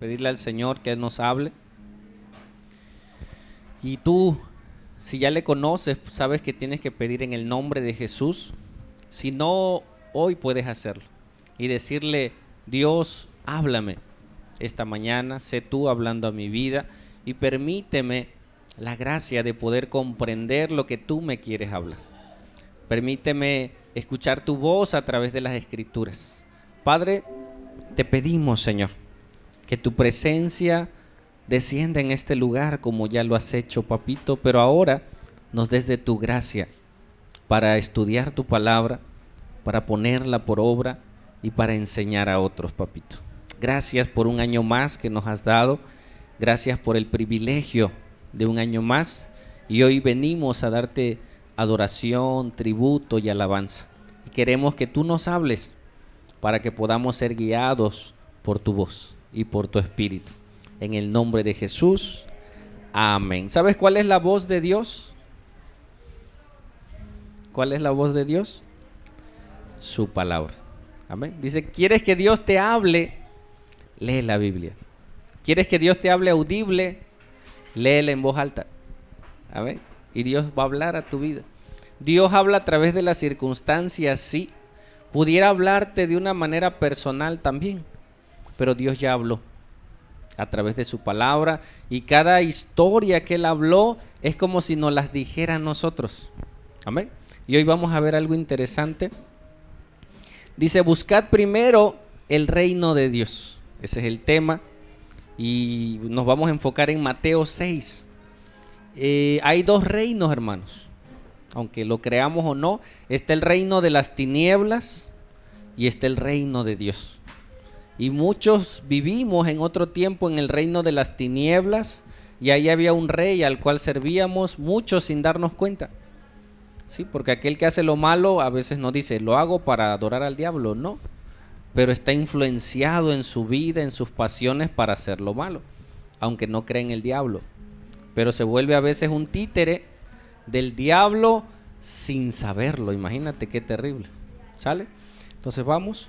pedirle al Señor que Él nos hable. Y tú, si ya le conoces, sabes que tienes que pedir en el nombre de Jesús. Si no, hoy puedes hacerlo y decirle: Dios, háblame esta mañana, sé tú hablando a mi vida y permíteme la gracia de poder comprender lo que tú me quieres hablar. Permíteme escuchar tu voz a través de las Escrituras. Padre, te pedimos, Señor, que tu presencia descienda en este lugar como ya lo has hecho, papito, pero ahora nos des de tu gracia para estudiar tu palabra, para ponerla por obra y para enseñar a otros, papito. Gracias por un año más que nos has dado. Gracias por el privilegio de un año más. Y hoy venimos a darte adoración, tributo y alabanza. Y queremos que tú nos hables para que podamos ser guiados por tu voz y por tu espíritu. En el nombre de Jesús. Amén. ¿Sabes cuál es la voz de Dios? ¿Cuál es la voz de Dios? Su palabra. Amén. Dice, ¿quieres que Dios te hable? Lee la Biblia. ¿Quieres que Dios te hable audible? Léela en voz alta. Amén. Y Dios va a hablar a tu vida. Dios habla a través de las circunstancias, sí. Pudiera hablarte de una manera personal también, pero Dios ya habló a través de su palabra, y cada historia que Él habló es como si nos las dijera a nosotros. Amén. Y hoy vamos a ver algo interesante. Dice, buscad primero el reino de Dios. Ese es el tema. Y nos vamos a enfocar en Mateo 6. Hay dos reinos, hermanos. Aunque lo creamos o no, está el reino de las tinieblas y está el reino de Dios. Y muchos vivimos en otro tiempo en el reino de las tinieblas, y ahí había un rey al cual servíamos muchos sin darnos cuenta. Sí, porque aquel que hace lo malo a veces no dice, lo hago para adorar al diablo, no. Pero está influenciado en su vida, en sus pasiones para hacer lo malo, aunque no cree en el diablo. Pero se vuelve a veces un títere del diablo sin saberlo. Imagínate qué terrible. ¿Sale? Entonces vamos.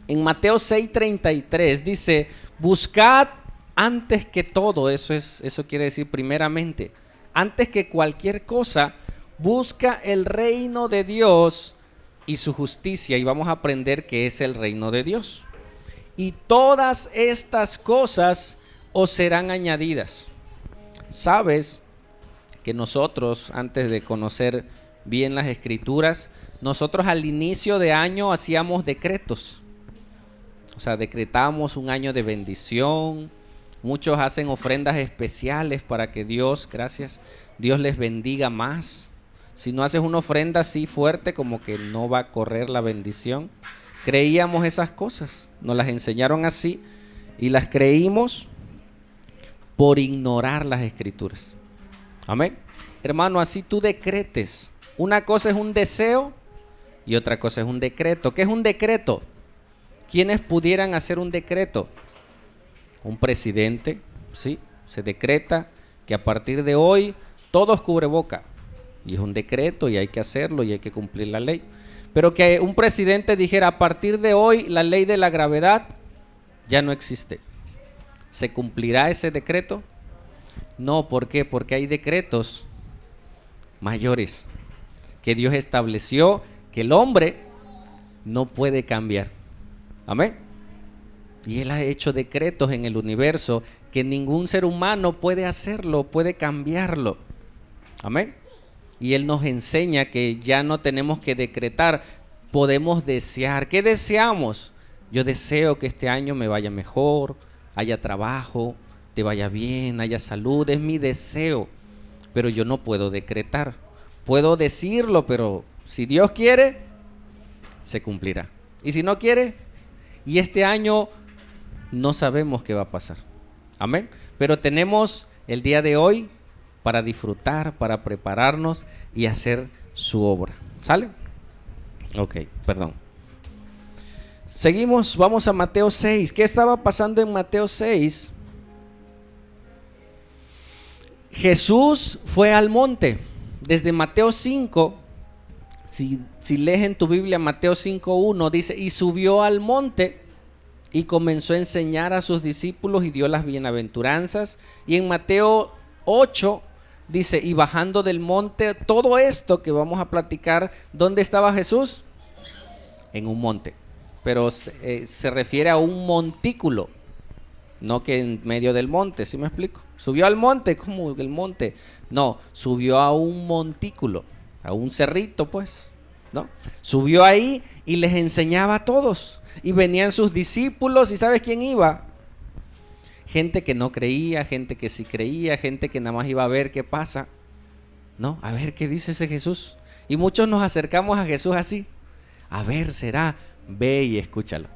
En Mateo 6:33 dice, buscad antes que todo, eso quiere decir primeramente, antes que cualquier cosa, busca el reino de Dios y su justicia, y vamos a aprender qué es el reino de Dios. Y todas estas cosas os serán añadidas. Sabes que nosotros, antes de conocer bien las Escrituras, nosotros al inicio de año hacíamos decretos. O sea, decretamos un año de bendición. Muchos hacen ofrendas especiales para que Dios, gracias, Dios les bendiga más. Si no haces una ofrenda así fuerte, como que no va a correr la bendición. Creíamos esas cosas, nos las enseñaron así y las creímos por ignorar las Escrituras. Amén. Hermano, así tú decretes. Una cosa es un deseo y otra cosa es un decreto. ¿Qué es un decreto? ¿Quiénes pudieran hacer un decreto? Un presidente, ¿sí? Se decreta que a partir de hoy todos cubreboca. Y es un decreto y hay que hacerlo y hay que cumplir la ley. Pero que un presidente dijera, a partir de hoy la ley de la gravedad ya no existe. ¿Se cumplirá ese decreto? No, ¿por qué? Porque hay decretos mayores que Dios estableció que el hombre no puede cambiar. Amén. Y Él ha hecho decretos en el universo que ningún ser humano puede hacerlo, puede cambiarlo. Amén. Y Él nos enseña que ya no tenemos que decretar, podemos desear. ¿Qué deseamos? Yo deseo que este año me vaya mejor, haya trabajo, te vaya bien, haya salud, es mi deseo. Pero yo no puedo decretar. Puedo decirlo, pero si Dios quiere, se cumplirá. Y si no quiere, y este año no sabemos qué va a pasar. Amén. Pero tenemos el día de hoy para disfrutar, para prepararnos y hacer su obra. ¿Sale? Ok, perdón. Seguimos, vamos a Mateo 6. ¿Qué estaba pasando en Mateo 6? Jesús fue al monte. Desde Mateo 5, si lees en tu Biblia Mateo 5:1, dice, y subió al monte y comenzó a enseñar a sus discípulos y dio las bienaventuranzas. Y en Mateo 8 dice, y bajando del monte, todo esto que vamos a platicar, ¿dónde estaba Jesús? En un monte, pero se refiere a un montículo, no que en medio del monte, ¿sí me explico? Subió al monte, ¿cómo el monte? No, subió a un montículo, a un cerrito pues, ¿no? Subió ahí y les enseñaba a todos, y venían sus discípulos, ¿y sabes quién iba? Gente que no creía, gente que sí creía, gente que nada más iba a ver qué pasa, ¿no? A ver qué dice ese Jesús. Y muchos nos acercamos a Jesús así, a ver, será, ve y escúchalo.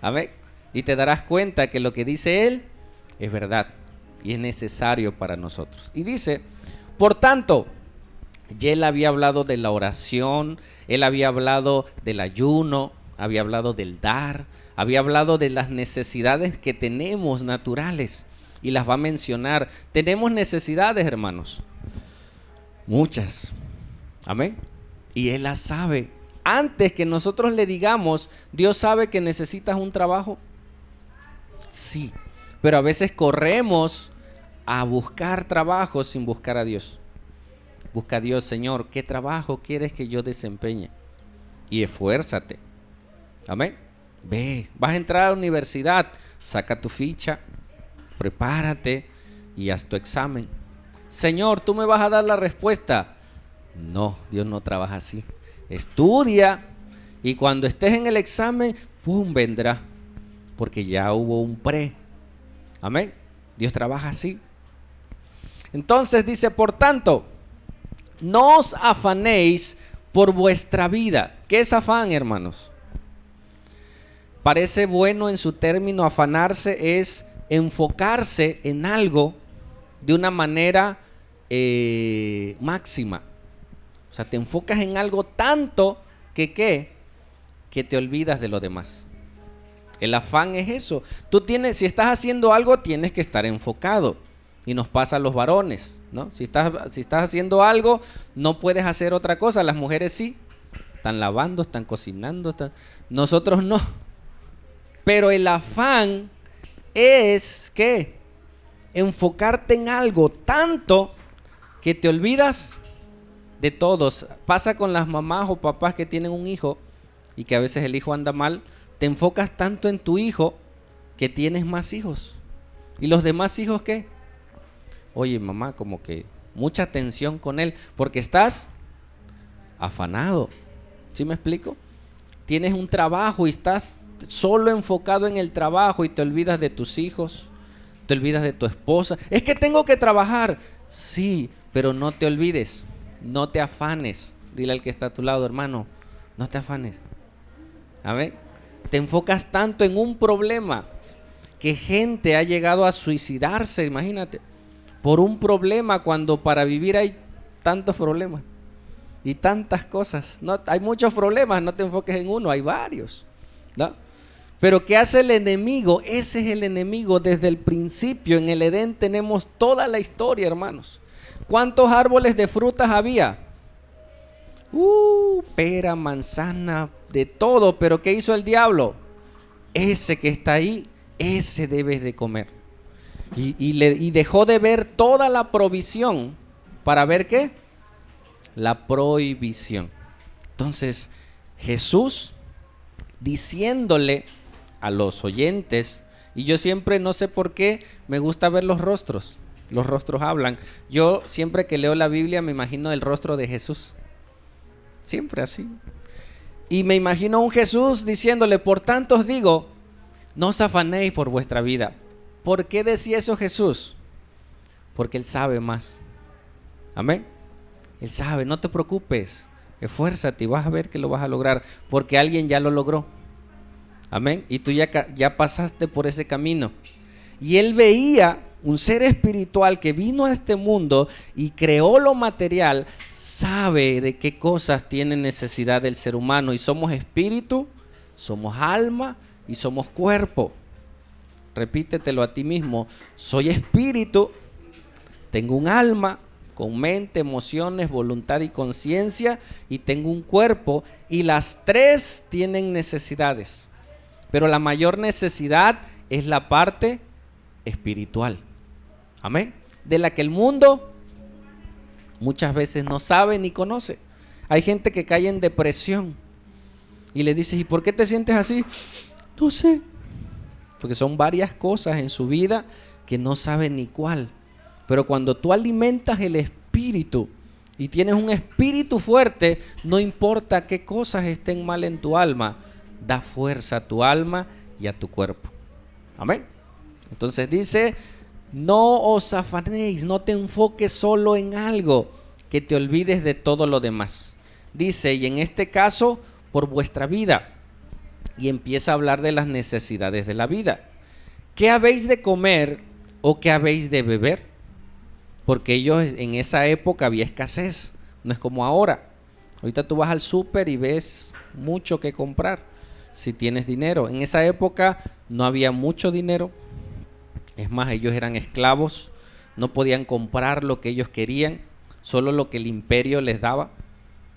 Amén. Y te darás cuenta que lo que dice Él es verdad y es necesario para nosotros. Y dice, por tanto, ya Él había hablado de la oración, Él había hablado del ayuno, había hablado del dar, había hablado de las necesidades que tenemos naturales y las va a mencionar. Tenemos necesidades, hermanos, muchas. Amén. Y Él las sabe. Antes que nosotros le digamos, Dios sabe que necesitas un trabajo. Sí, pero a veces corremos a buscar trabajo sin buscar a Dios. Busca a Dios, Señor, ¿qué trabajo quieres que yo desempeñe? Y esfuérzate. Amén. Ve, vas a entrar a la universidad, saca tu ficha, prepárate y haz tu examen. Señor, ¿tú me vas a dar la respuesta? No, Dios no trabaja así. Estudia y cuando estés en el examen, ¡pum!, vendrá. Porque ya hubo un pre. Amén. Dios trabaja así. Entonces dice, por tanto, no os afanéis por vuestra vida. ¿Qué es afán, hermanos? Parece bueno en su término. Afanarse es enfocarse en algo de una manera máxima. O sea, te enfocas en algo tanto que te olvidas de lo demás. El afán es eso. Tú tienes, si estás haciendo algo, tienes que estar enfocado. Y nos pasa a los varones, ¿no? Si estás haciendo algo, no puedes hacer otra cosa. Las mujeres sí. Están lavando, están cocinando. Nosotros no. Pero el afán es, ¿qué? Enfocarte en algo tanto que te olvidas de todos. Pasa con las mamás o papás que tienen un hijo y que a veces el hijo anda mal. Te enfocas tanto en tu hijo que tienes más hijos. ¿Y los demás hijos qué? Oye, mamá, como que mucha atención con él porque estás afanado. ¿Sí me explico? Tienes un trabajo y estás solo enfocado en el trabajo y te olvidas de tus hijos, te olvidas de tu esposa. Es que tengo que trabajar. Sí, pero no te olvides, no te afanes. Dile al que está a tu lado, hermano, no te afanes. Amén. Te enfocas tanto en un problema que gente ha llegado a suicidarse, imagínate, por un problema cuando para vivir hay tantos problemas y tantas cosas. No, hay muchos problemas, no te enfoques en uno, hay varios, ¿no? Pero ¿qué hace el enemigo? Ese es el enemigo desde el principio. En el Edén tenemos toda la historia, hermanos. ¿Cuántos árboles de frutas había? Pera, manzana, de todo. Pero ¿qué hizo el diablo? Ese que está ahí, ese debes de comer. Y dejó de ver toda la provisión para ver ¿qué? La prohibición. Entonces Jesús diciéndole a los oyentes, y yo siempre, no sé por qué, me gusta ver los rostros hablan. Yo siempre que leo la Biblia me imagino el rostro de Jesús, siempre así, y me imagino a un Jesús diciéndole, por tanto os digo, no os afanéis por vuestra vida. ¿Por qué decía eso Jesús? Porque Él sabe más. Amén. Él sabe, no te preocupes, esfuérzate y vas a ver que lo vas a lograr, porque alguien ya lo logró. Amén. Y tú ya pasaste por ese camino. Y Él veía un ser espiritual que vino a este mundo y creó lo material, sabe de qué cosas tiene necesidad el ser humano. Y somos espíritu, somos alma y somos cuerpo. Repítetelo a ti mismo. Soy espíritu, tengo un alma con mente, emociones, voluntad y conciencia, y tengo un cuerpo, y las tres tienen necesidades. Pero la mayor necesidad es la parte espiritual. Amén. De la que el mundo muchas veces no sabe ni conoce. Hay gente que cae en depresión y le dices, ¿y por qué te sientes así? No sé. Porque son varias cosas en su vida que no sabe ni cuál. Pero cuando tú alimentas el espíritu y tienes un espíritu fuerte, no importa qué cosas estén mal en tu alma, da fuerza a tu alma y a tu cuerpo. Amén. Entonces dice, no os afanéis, no te enfoques solo en algo, que te olvides de todo lo demás. Dice, y en este caso, por vuestra vida. Y empieza a hablar de las necesidades de la vida. ¿Qué habéis de comer o qué habéis de beber? Porque ellos en esa época había escasez, no es como ahora. Ahorita tú vas al súper y ves mucho que comprar, si tienes dinero. En esa época no había mucho dinero. Es más, ellos eran esclavos, no podían comprar lo que ellos querían, solo lo que el imperio les daba,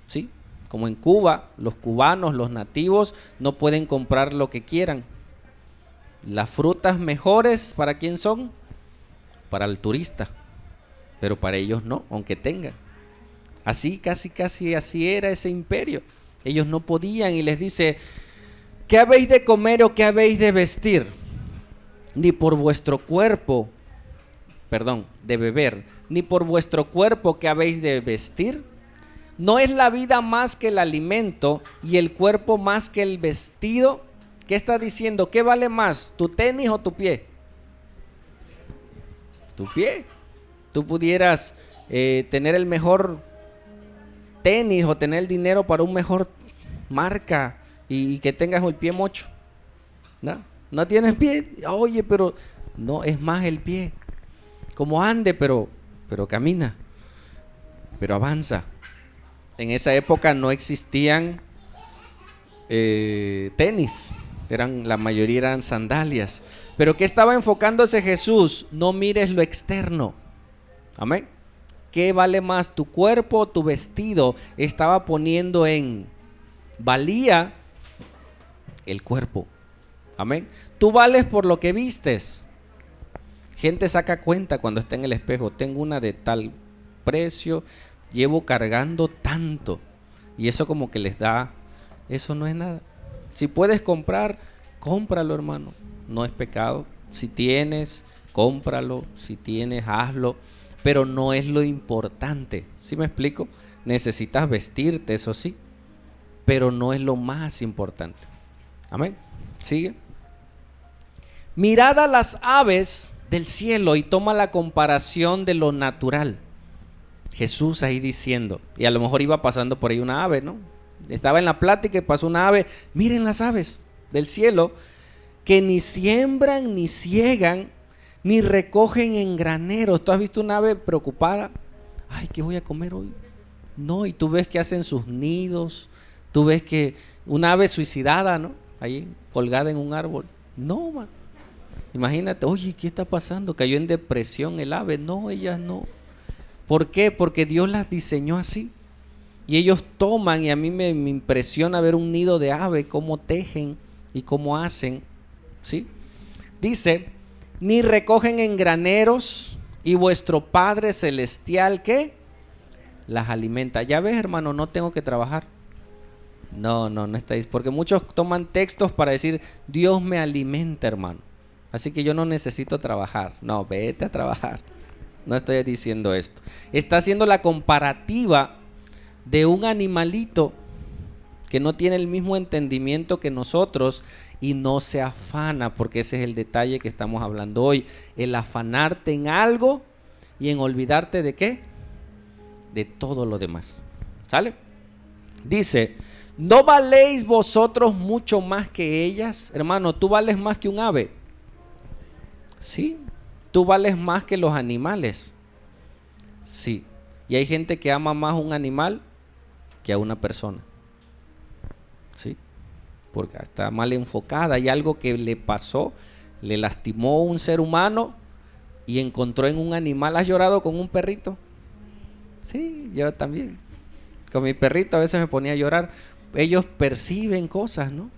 ¿sí? Como en Cuba, los cubanos, los nativos, no pueden comprar lo que quieran. Las frutas mejores, ¿para quién son? Para el turista, pero para ellos no, aunque tengan. Así, casi así era ese imperio. Ellos no podían y les dice, ¿qué habéis de comer o qué habéis de vestir? Ni por vuestro cuerpo, de beber, ni por vuestro cuerpo que habéis de vestir. ¿No es la vida más que el alimento y el cuerpo más que el vestido? ¿Qué está diciendo? ¿Qué vale más, tu tenis o tu pie? Tu pie. Tú pudieras tener el mejor tenis o tener el dinero para un mejor marca y que tengas el pie mocho. No tienes pie. Oye, pero no, es más el pie. Como ande, pero camina, pero avanza. En esa época no existían tenis, la mayoría eran sandalias. Pero ¿qué estaba enfocándose Jesús? No mires lo externo. Amén. ¿Qué vale más, tu cuerpo o tu vestido? Estaba poniendo en valía el cuerpo. Amén. Tú vales por lo que vistes. Gente saca cuenta cuando está en el espejo. Tengo una de tal precio, llevo cargando tanto. Y eso como que les da, eso no es nada. Si puedes comprar, cómpralo, hermano. No es pecado. Si tienes, cómpralo. Si tienes, hazlo. Pero no es lo importante. ¿Sí me explico? Necesitas vestirte, eso sí. Pero no es lo más importante. Amén. Sigue. Mirad a las aves del cielo y toma la comparación de lo natural. Jesús ahí diciendo, y a lo mejor iba pasando por ahí una ave, ¿no? Estaba en la plática y pasó una ave. Miren las aves del cielo, que ni siembran, ni ciegan, ni recogen en graneros. ¿Tú has visto una ave preocupada? Ay, ¿qué voy a comer hoy? No, y tú ves que hacen sus nidos. Tú ves que una ave suicidada, ¿no? Ahí colgada en un árbol. No, man. Imagínate, oye, ¿qué está pasando? Cayó en depresión el ave. No, ellas no. ¿Por qué? Porque Dios las diseñó así. Y ellos toman, y a mí me impresiona ver un nido de ave, cómo tejen y cómo hacen, ¿sí? Dice, ni recogen en graneros, y vuestro Padre Celestial, ¿qué? Las alimenta. Ya ves, hermano, no tengo que trabajar. No estáis, porque muchos toman textos para decir, Dios me alimenta, hermano. Así que yo no necesito trabajar. No, vete a trabajar. No estoy diciendo esto. Está haciendo la comparativa de un animalito que no tiene el mismo entendimiento que nosotros y no se afana, porque ese es el detalle que estamos hablando hoy. El afanarte en algo y en olvidarte de ¿qué? De todo lo demás. ¿Sale? Dice, ¿no valéis vosotros mucho más que ellas? Hermano, ¿tú vales más que un ave? Sí. ¿Tú vales más que los animales? Sí. Y hay gente que ama más a un animal que a una persona. Sí. Porque está mal enfocada. Hay algo que le pasó, le lastimó a un ser humano y encontró en un animal. ¿Has llorado con un perrito? Sí, yo también. Con mi perrito a veces me ponía a llorar. Ellos perciben cosas, ¿no?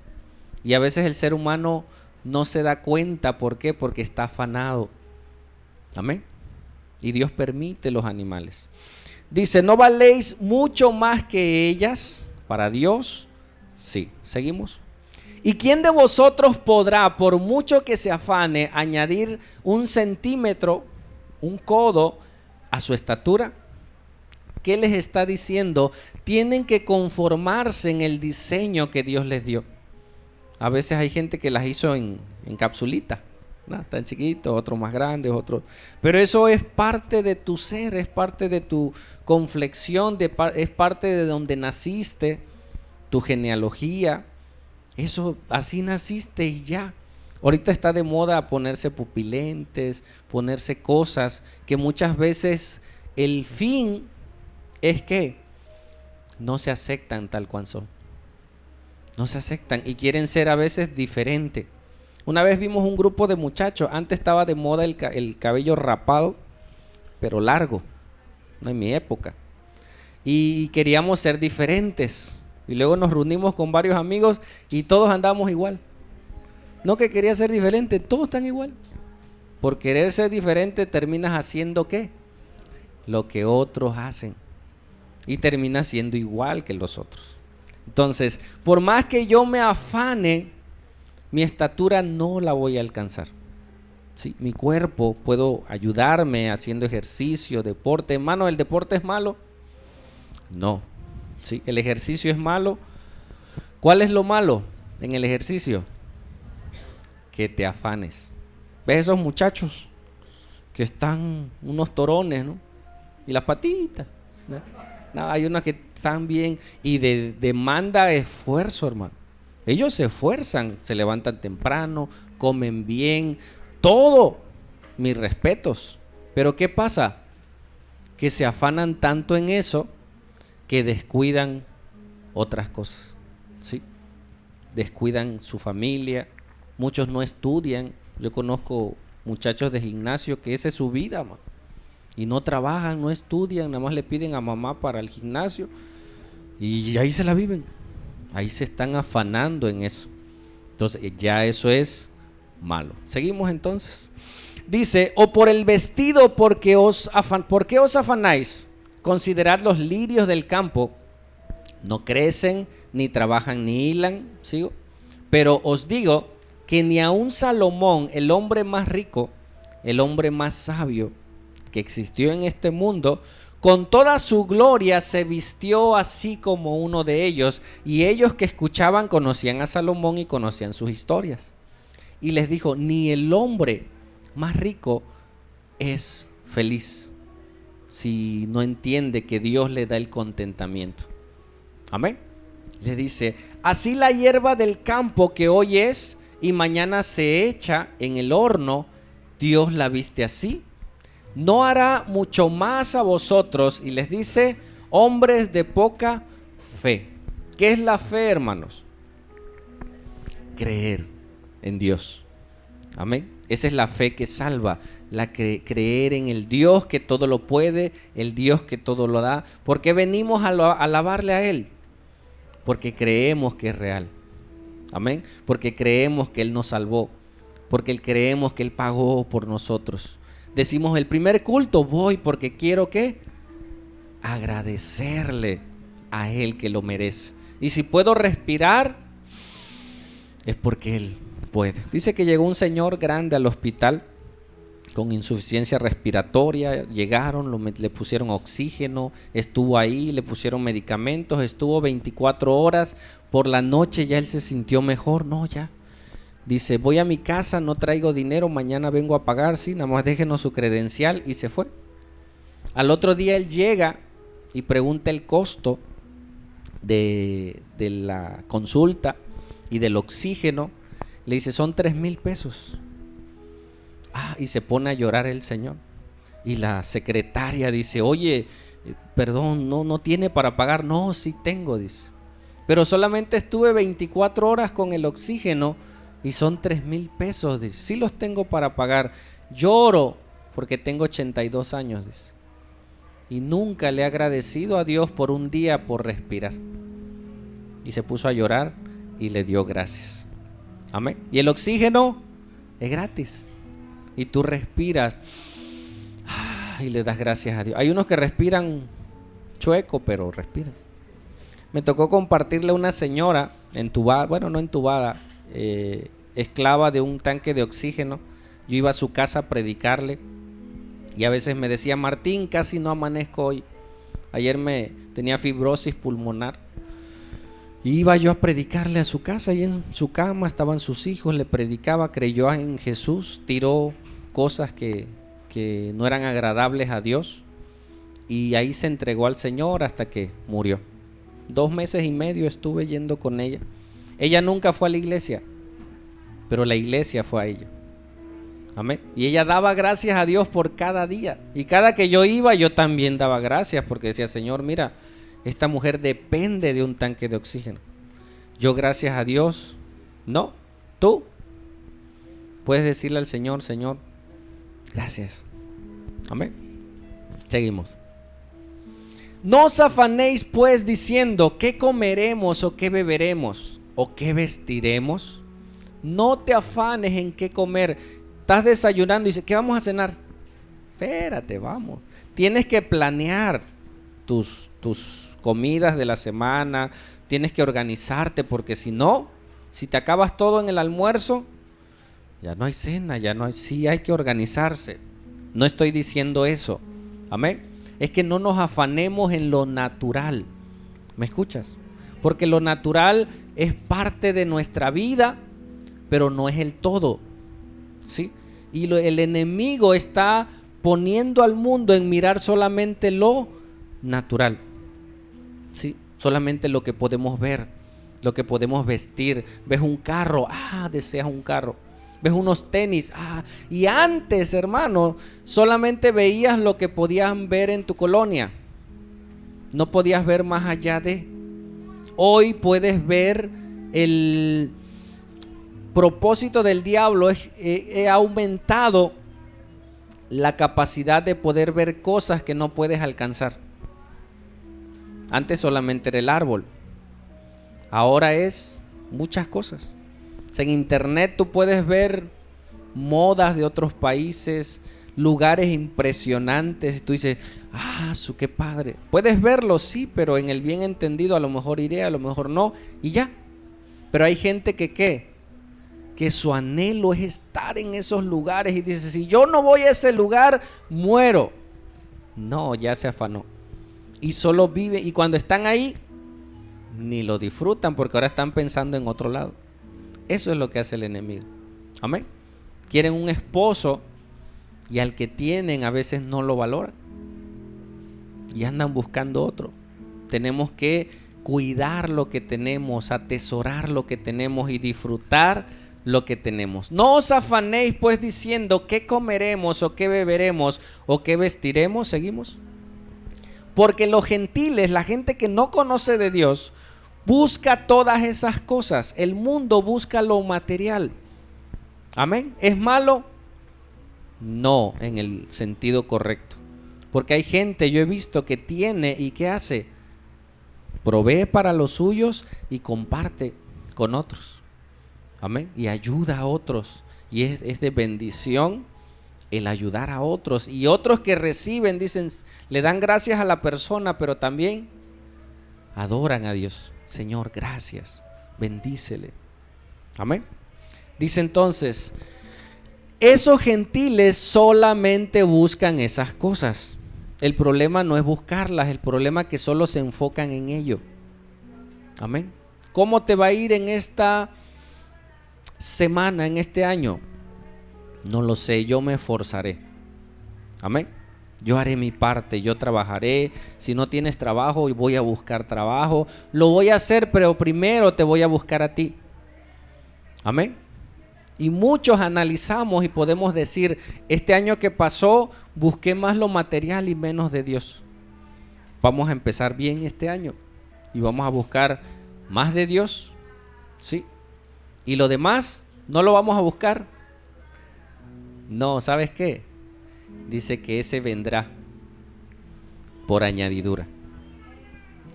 Y a veces el ser humano no se da cuenta. ¿Por qué? Porque está afanado. Amén. Y Dios permite los animales. Dice, ¿no valéis mucho más que ellas para Dios? Sí. ¿Seguimos? ¿Y quién de vosotros podrá, por mucho que se afane, añadir 1 centímetro, un codo, a su estatura? ¿Qué les está diciendo? Tienen que conformarse en el diseño que Dios les dio. A veces hay gente que las hizo en capsulita, ¿no? Tan chiquitos, otros más grandes, otros. Pero eso es parte de tu ser, es parte de tu conflexión, es parte de donde naciste, tu genealogía. Eso, así naciste y ya. Ahorita está de moda ponerse pupilentes, ponerse cosas que muchas veces el fin es que no se aceptan tal cual son. No se aceptan y quieren ser a veces diferente. Una vez vimos un grupo de muchachos, antes estaba de moda el cabello rapado, pero largo, no en mi época. Y queríamos ser diferentes. Y luego nos reunimos con varios amigos y todos andamos igual. No que quería ser diferente, todos están igual. Por querer ser diferente terminas haciendo ¿qué? Lo que otros hacen. Y terminas siendo igual que los otros. Entonces, por más que yo me afane, mi estatura no la voy a alcanzar. ¿Sí? Mi cuerpo, puedo ayudarme haciendo ejercicio, deporte. Hermano, ¿el deporte es malo? No. ¿Sí? ¿El ejercicio es malo? ¿Cuál es lo malo en el ejercicio? Que te afanes. ¿Ves esos muchachos que están unos torones, ¿no? Y las patitas, ¿no? No, hay unos que están bien y demanda esfuerzo, hermano. Ellos se esfuerzan, se levantan temprano, comen bien, todo. Mis respetos. Pero ¿qué pasa? Que se afanan tanto en eso que descuidan otras cosas, ¿sí? Descuidan su familia. Muchos no estudian. Yo conozco muchachos de gimnasio que esa es su vida, man. Y no trabajan, no estudian, nada más le piden a mamá para el gimnasio y ahí se la viven. Ahí se están afanando en eso. Entonces ya eso es malo. Seguimos entonces. Dice, o por el vestido, ¿por qué os afanáis? Considerad los lirios del campo, no crecen, ni trabajan, ni hilan. ¿Sigo? Pero os digo que ni aun Salomón, el hombre más rico, el hombre más sabio que existió en este mundo, con toda su gloria se vistió así como uno de ellos. Y ellos que escuchaban conocían a Salomón y conocían sus historias. Y les dijo, ni el hombre más rico es feliz si no entiende que Dios le da el contentamiento. Amén. Le dice, así la hierba del campo que hoy es y mañana se echa en el horno, Dios la viste así. ¿No hará mucho más a vosotros? Y les dice, hombres de poca fe. ¿Qué es la fe, hermanos? Creer en Dios. Amén. Esa es la fe que salva, creer en el Dios que todo lo puede, el Dios que todo lo da. ¿Por qué venimos a alabarle a Él? Porque creemos que es real. Amén. Porque creemos que Él nos salvó. Porque creemos que Él pagó por nosotros. Decimos el primer culto, voy porque quiero ¿qué? Agradecerle a Él que lo merece. Y si puedo respirar, es porque Él puede. Dice que llegó un señor grande al hospital con insuficiencia respiratoria. Llegaron, le pusieron oxígeno, estuvo ahí, le pusieron medicamentos, estuvo 24 horas. Por la noche ya él se sintió mejor. No, ya. Dice, voy a mi casa, no traigo dinero, mañana vengo a pagar, sí, nada más déjenos su credencial, y se fue. Al otro día él llega y pregunta el costo de la consulta y del oxígeno. Le dice, son 3,000 pesos. Y se pone a llorar el señor. Y la secretaria dice, oye, perdón, no tiene para pagar. No, sí tengo, dice. Pero solamente estuve 24 horas con el oxígeno y son 3,000 pesos, dice. Sí los tengo para pagar. Lloro porque tengo 82 años, dice. Y nunca le he agradecido a Dios por un día por respirar. Y se puso a llorar y le dio gracias. Amén. Y el oxígeno es gratis. Y tú respiras y le das gracias a Dios. Hay unos que respiran chueco, pero respiran. Me tocó compartirle a una señora entubada, bueno, no entubada, esclava de un tanque de oxígeno. Yo iba a su casa a predicarle y a veces me decía: Martín, casi no amanezco hoy. Ayer me tenía fibrosis pulmonar. Y iba yo a predicarle a su casa y en su cama estaban sus hijos, le predicaba, creyó en Jesús, tiró cosas que no eran agradables a Dios y ahí se entregó al Señor hasta que murió. 2 meses y medio estuve yendo con ella. Ella nunca fue a la iglesia, pero la iglesia fue a ella. Amén. Y ella daba gracias a Dios por cada día. Y cada que yo iba, yo también daba gracias porque decía: Señor, mira, esta mujer depende de un tanque de oxígeno. Yo, gracias a Dios. No, tú puedes decirle al Señor: Señor, gracias. Amén. Seguimos. No os afanéis pues diciendo: ¿qué comeremos o qué beberemos o qué vestiremos? No te afanes en qué comer. Estás desayunando y dices: ¿qué vamos a cenar? Espérate, vamos. Tienes que planear tus comidas de la semana. Tienes que organizarte, porque si no, si te acabas todo en el almuerzo, ya no hay cena, ya no hay. Sí, hay que organizarse. No estoy diciendo eso. Amén. Es que no nos afanemos en lo natural. ¿Me escuchas? Porque lo natural es parte de nuestra vida, pero no es el todo. ¿Sí? Y el enemigo está poniendo al mundo en mirar solamente lo natural. ¿Sí? Solamente lo que podemos ver, lo que podemos vestir. Ves un carro, deseas un carro. Ves unos tenis, y antes, hermano, solamente veías lo que podían ver en tu colonia. No podías ver más allá de. Hoy puedes ver el propósito del diablo. He aumentado la capacidad de poder ver cosas que no puedes alcanzar. Antes solamente era el árbol. Ahora es muchas cosas. En internet tú puedes ver modas de otros países, lugares impresionantes. Y tú dices: qué padre. Puedes verlo, sí, pero en el bien entendido a lo mejor iré, a lo mejor no, y ya. Pero hay gente que su anhelo es estar en esos lugares y dice: si yo no voy a ese lugar, muero. No, ya se afanó. Y solo vive, y cuando están ahí, ni lo disfrutan porque ahora están pensando en otro lado. Eso es lo que hace el enemigo. Amén. Quieren un esposo y al que tienen a veces no lo valoran y andan buscando otro. Tenemos que cuidar lo que tenemos, atesorar lo que tenemos y disfrutar lo que tenemos. No os afanéis pues diciendo: ¿qué comeremos o qué beberemos o qué vestiremos? Seguimos. Porque los gentiles, la gente que no conoce de Dios, busca todas esas cosas. El mundo busca lo material. Amén. ¿Es malo? No, en el sentido correcto. Porque hay gente, yo he visto, que tiene y ¿qué hace? Provee para los suyos y comparte con otros. Amén. Y ayuda a otros. Y es de bendición el ayudar a otros. Y otros que reciben, dicen, le dan gracias a la persona, pero también adoran a Dios. Señor, gracias, bendícele. Amén. Dice entonces: esos gentiles solamente buscan esas cosas. El problema no es buscarlas, el problema es que solo se enfocan en ello. Amén. ¿Cómo te va a ir en esta semana, en este año? No lo sé, yo me esforzaré. Amén. Yo haré mi parte, yo trabajaré. Si no tienes trabajo, voy a buscar trabajo. Lo voy a hacer, pero primero te voy a buscar a ti. Amén. Y muchos analizamos y podemos decir: este año que pasó, busqué más lo material y menos de Dios. Vamos a empezar bien este año y vamos a buscar más de Dios. ¿Sí? Y lo demás, ¿no lo vamos a buscar? No, ¿sabes qué? Dice que ese vendrá por añadidura.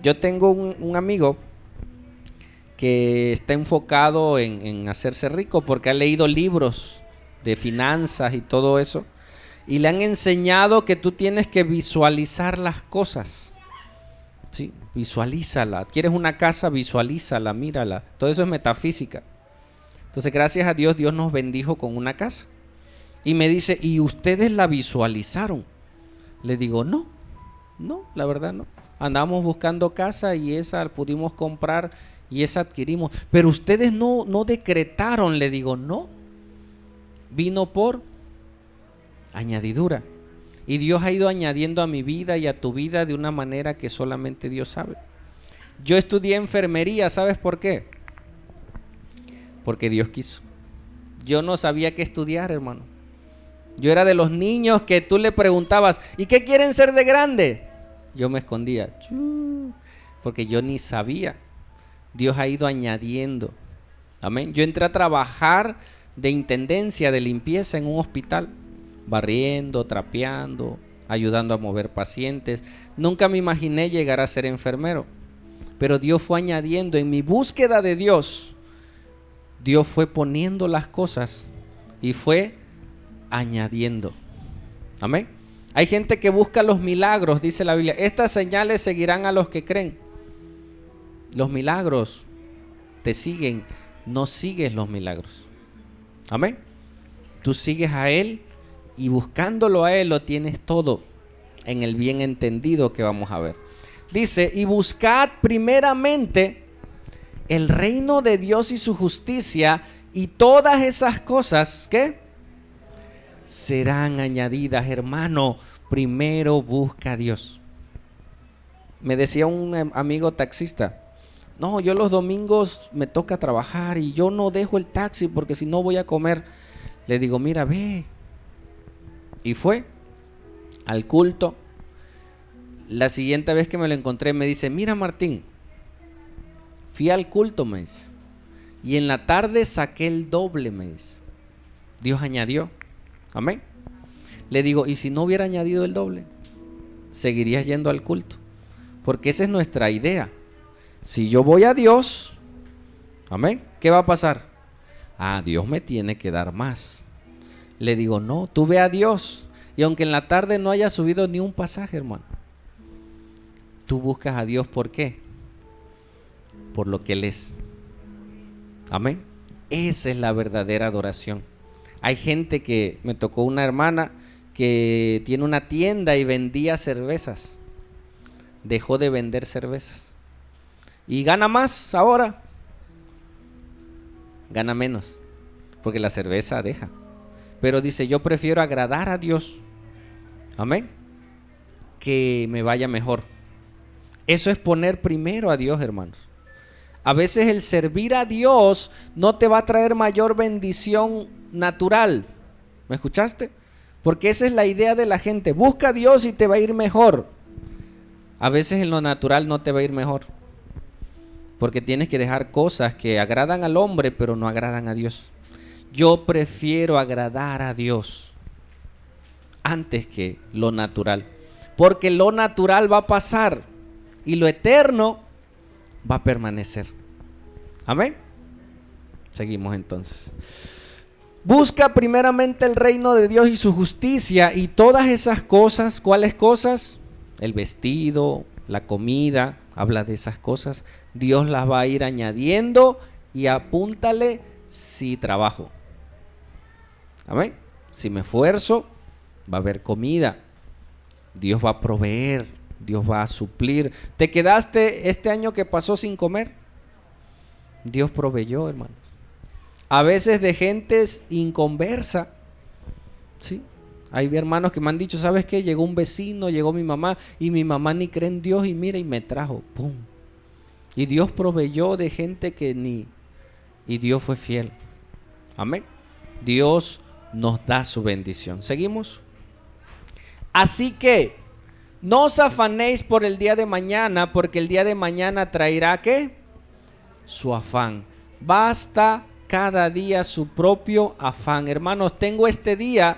Yo tengo un amigo que está enfocado en hacerse rico porque ha leído libros de finanzas y todo eso. Y le han enseñado que tú tienes que visualizar las cosas. ¿Sí? Visualízala. ¿Quieres una casa? Visualízala, mírala. Todo eso es metafísica. Entonces, gracias a Dios, Dios nos bendijo con una casa. Y me dice, ¿y ustedes la visualizaron? Le digo, no, la verdad no. Andamos buscando casa y esa pudimos comprar y esa adquirimos. Pero ustedes no decretaron. Le digo, no. Vino por añadidura. Y Dios ha ido añadiendo a mi vida y a tu vida de una manera que solamente Dios sabe. Yo estudié enfermería, ¿sabes por qué? Porque Dios quiso. Yo no sabía qué estudiar, hermano. Yo era de los niños que tú le preguntabas, ¿y qué quieren ser de grande? Yo me escondía, porque yo ni sabía. Dios ha ido añadiendo. Amén. Yo entré a trabajar de intendencia, de limpieza en un hospital, barriendo, trapeando, ayudando a mover pacientes. Nunca me imaginé llegar a ser enfermero, pero Dios fue añadiendo. En mi búsqueda de Dios, Dios fue poniendo las cosas y fue añadiendo. Amén. Hay gente que busca los milagros, dice la Biblia. Estas señales seguirán a los que creen. Los milagros te siguen, no sigues los milagros. Amén. Tú sigues a Él y buscándolo a Él lo tienes todo en el bien entendido que vamos a ver. Dice, y buscad primeramente el reino de Dios y su justicia, y todas esas cosas, ¿qué? Serán añadidas. Hermano, primero busca a Dios. Me decía un amigo taxista, no, yo los domingos me toca trabajar y yo no dejo el taxi porque si no voy a comer. Le digo, mira, ve. Y fue al culto. La siguiente vez que me lo encontré me dice, mira Martín, fui al culto, me dice, y en la tarde saqué el doble, me dice. Dios añadió. Amén. Le digo, ¿y si no hubiera añadido el doble? ¿Seguirías yendo al culto? Porque esa es nuestra idea. Si yo voy a Dios, amén, ¿qué va a pasar? Dios me tiene que dar más. Le digo, no, tú ve a Dios. Y aunque en la tarde no haya subido ni un pasaje, hermano, tú buscas a Dios, ¿por qué? Por lo que Él es. Amén. Esa es la verdadera adoración. Hay gente que, me tocó una hermana que tiene una tienda y vendía cervezas. Dejó de vender cervezas. Y gana más ahora. Gana menos. Porque la cerveza deja. Pero dice, yo prefiero agradar a Dios. Amén. Que me vaya mejor. Eso es poner primero a Dios, hermanos. A veces el servir a Dios no te va a traer mayor bendición natural. ¿Me escuchaste? Porque esa es la idea de la gente. Busca a Dios y te va a ir mejor. A veces en lo natural no te va a ir mejor. Porque tienes que dejar cosas que agradan al hombre, pero no agradan a Dios. Yo prefiero agradar a Dios antes que lo natural. Porque lo natural va a pasar y lo eterno va a permanecer. Amén. Seguimos entonces. Busca primeramente el reino de Dios y su justicia, y todas esas cosas, ¿cuáles cosas? El vestido, la comida, habla de esas cosas. Dios las va a ir añadiendo, y apúntale, si trabajo. Amén. Si me esfuerzo, va a haber comida. Dios va a proveer, Dios va a suplir. ¿Te quedaste este año que pasó sin comer? Dios proveyó, hermanos. A veces de gentes inconversa, ¿sí? Hay hermanos que me han dicho, ¿sabes qué? Llegó un vecino, llegó mi mamá, y mi mamá ni cree en Dios, y mira, y me trajo, ¡pum! Y Dios proveyó de gente que ni, y Dios fue fiel. Amén. Dios nos da su bendición. ¿Seguimos? Así que no os afanéis por el día de mañana, porque el día de mañana traerá, ¿qué? Su afán. Basta cada día su propio afán. Hermanos, tengo este día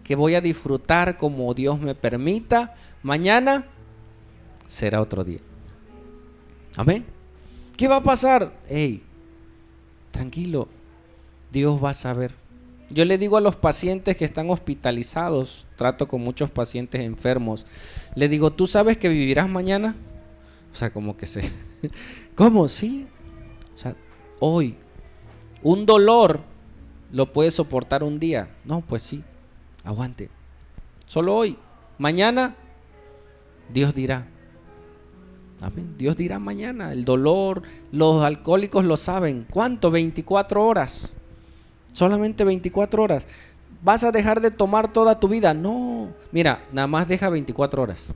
que voy a disfrutar como Dios me permita. Mañana será otro día. Amén. ¿Qué va a pasar? Hey, tranquilo, Dios va a saber. Yo le digo a los pacientes que están hospitalizados, trato con muchos pacientes enfermos, le digo, ¿tú sabes que vivirás mañana? O sea, como que se... ¿Cómo? Sí. O sea, hoy. Un dolor lo puede soportar un día. No, pues sí. Aguante. Solo hoy. Mañana, Dios dirá. Amén. Dios dirá mañana. El dolor, los alcohólicos lo saben. ¿Cuánto? 24 horas. Solamente 24 horas. ¿Vas a dejar de tomar toda tu vida? No. Mira, nada más deja 24 horas.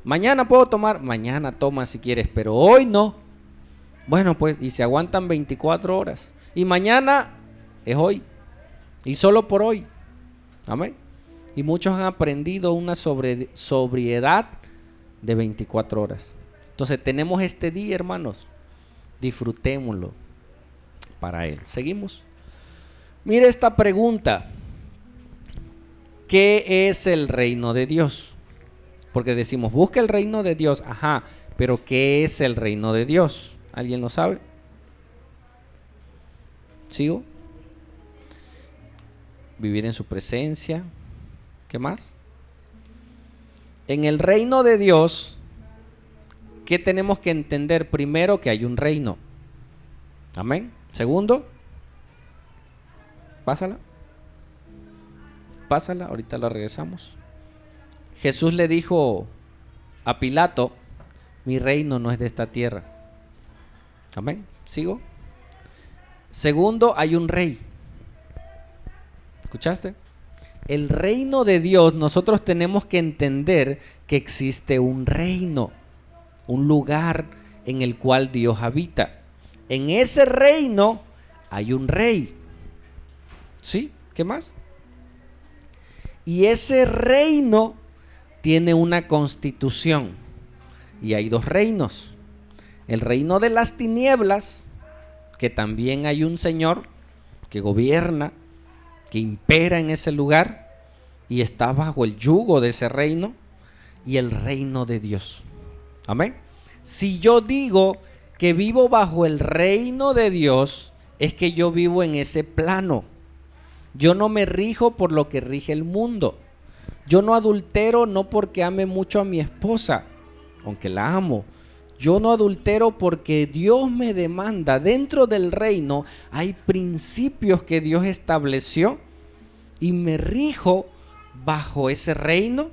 Mañana puedo tomar. Mañana toma si quieres, pero hoy no. Bueno, pues, y se aguantan 24 horas. Y mañana es hoy. Y solo por hoy. Amén. Y muchos han aprendido una sobriedad de 24 horas. Entonces tenemos este día, hermanos. Disfrutémoslo para Él. Seguimos. Mire esta pregunta. ¿Qué es el reino de Dios? Porque decimos, busca el reino de Dios. Ajá, pero ¿qué es el reino de Dios? ¿Alguien lo sabe? ¿Sigo? Vivir en su presencia. ¿Qué más? En el reino de Dios, ¿qué tenemos que entender? Primero, que hay un reino. Amén. Segundo, pásala, ahorita la regresamos. Jesús le dijo a Pilato, mi reino no es de esta tierra. Amén. ¿Sigo? Segundo, hay un rey. ¿Escuchaste? El reino de Dios, nosotros tenemos que entender que existe un reino, un lugar en el cual Dios habita. En ese reino hay un rey. ¿Sí? ¿Qué más? Y ese reino tiene una constitución. Y hay dos reinos. El reino de las tinieblas, que también hay un señor que gobierna, que impera en ese lugar y está bajo el yugo de ese reino, y el reino de Dios. Amén. Si yo digo que vivo bajo el reino de Dios, es que yo vivo en ese plano. Yo no me rijo por lo que rige el mundo. Yo no adultero no porque ame mucho a mi esposa, aunque la amo. Yo no adultero porque Dios me demanda. Dentro del reino hay principios que Dios estableció y me rijo bajo ese reino,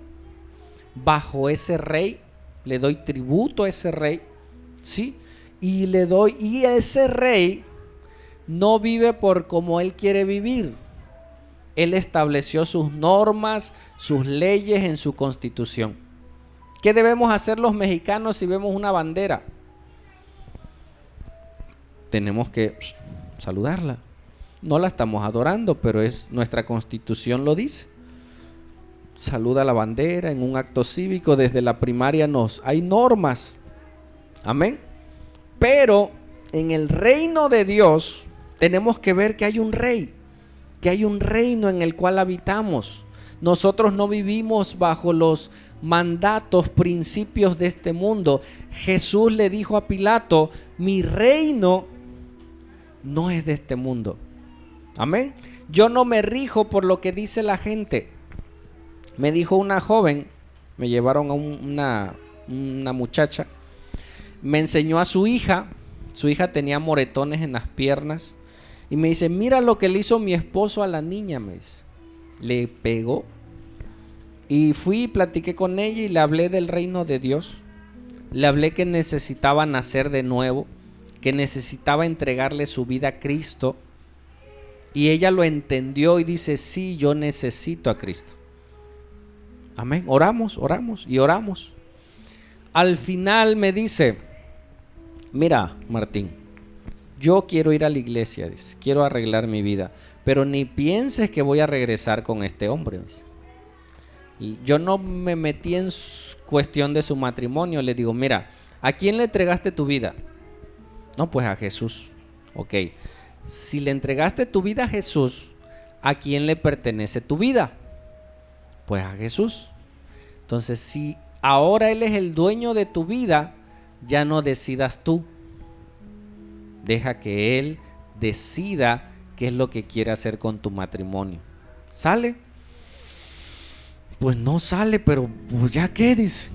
bajo ese rey. Le doy tributo a ese rey, ¿sí? Y ese rey no vive por como él quiere vivir. Él estableció sus normas, sus leyes en su constitución. ¿Qué debemos hacer los mexicanos si vemos una bandera? Tenemos que saludarla. No la estamos adorando, pero nuestra constitución lo dice. Saluda la bandera en un acto cívico. Desde la primaria hay normas. Amén. Pero en el reino de Dios tenemos que ver que hay un rey, que hay un reino en el cual habitamos. Nosotros no vivimos bajo los mandatos, principios de este mundo. Jesús le dijo a Pilato, mi reino no es de este mundo. Amén. Yo no me rijo por lo que dice la gente. Me dijo una joven, me llevaron a una muchacha, me enseñó a su hija tenía moretones en las piernas, y me dice, mira lo que le hizo mi esposo a la niña, me dice. Le pegó. Y fui y platiqué con ella y le hablé del reino de Dios. Le hablé que necesitaba nacer de nuevo, que necesitaba entregarle su vida a Cristo. Y ella lo entendió y dice, sí, yo necesito a Cristo. Amén. Oramos. Al final me dice, mira, Martín, yo quiero ir a la iglesia, dice, quiero arreglar mi vida, pero ni pienses que voy a regresar con este hombre, dice. Yo no me metí en cuestión de su matrimonio. Le digo, mira, ¿a quién le entregaste tu vida? No, pues a Jesús. Ok, si le entregaste tu vida a Jesús, ¿a quién le pertenece tu vida? Pues a Jesús. Entonces, si ahora Él es el dueño de tu vida, ya no decidas tú. Deja que Él decida qué es lo que quiere hacer con tu matrimonio. ¿Sale? Pues no sale, pero pues ya qué, dice.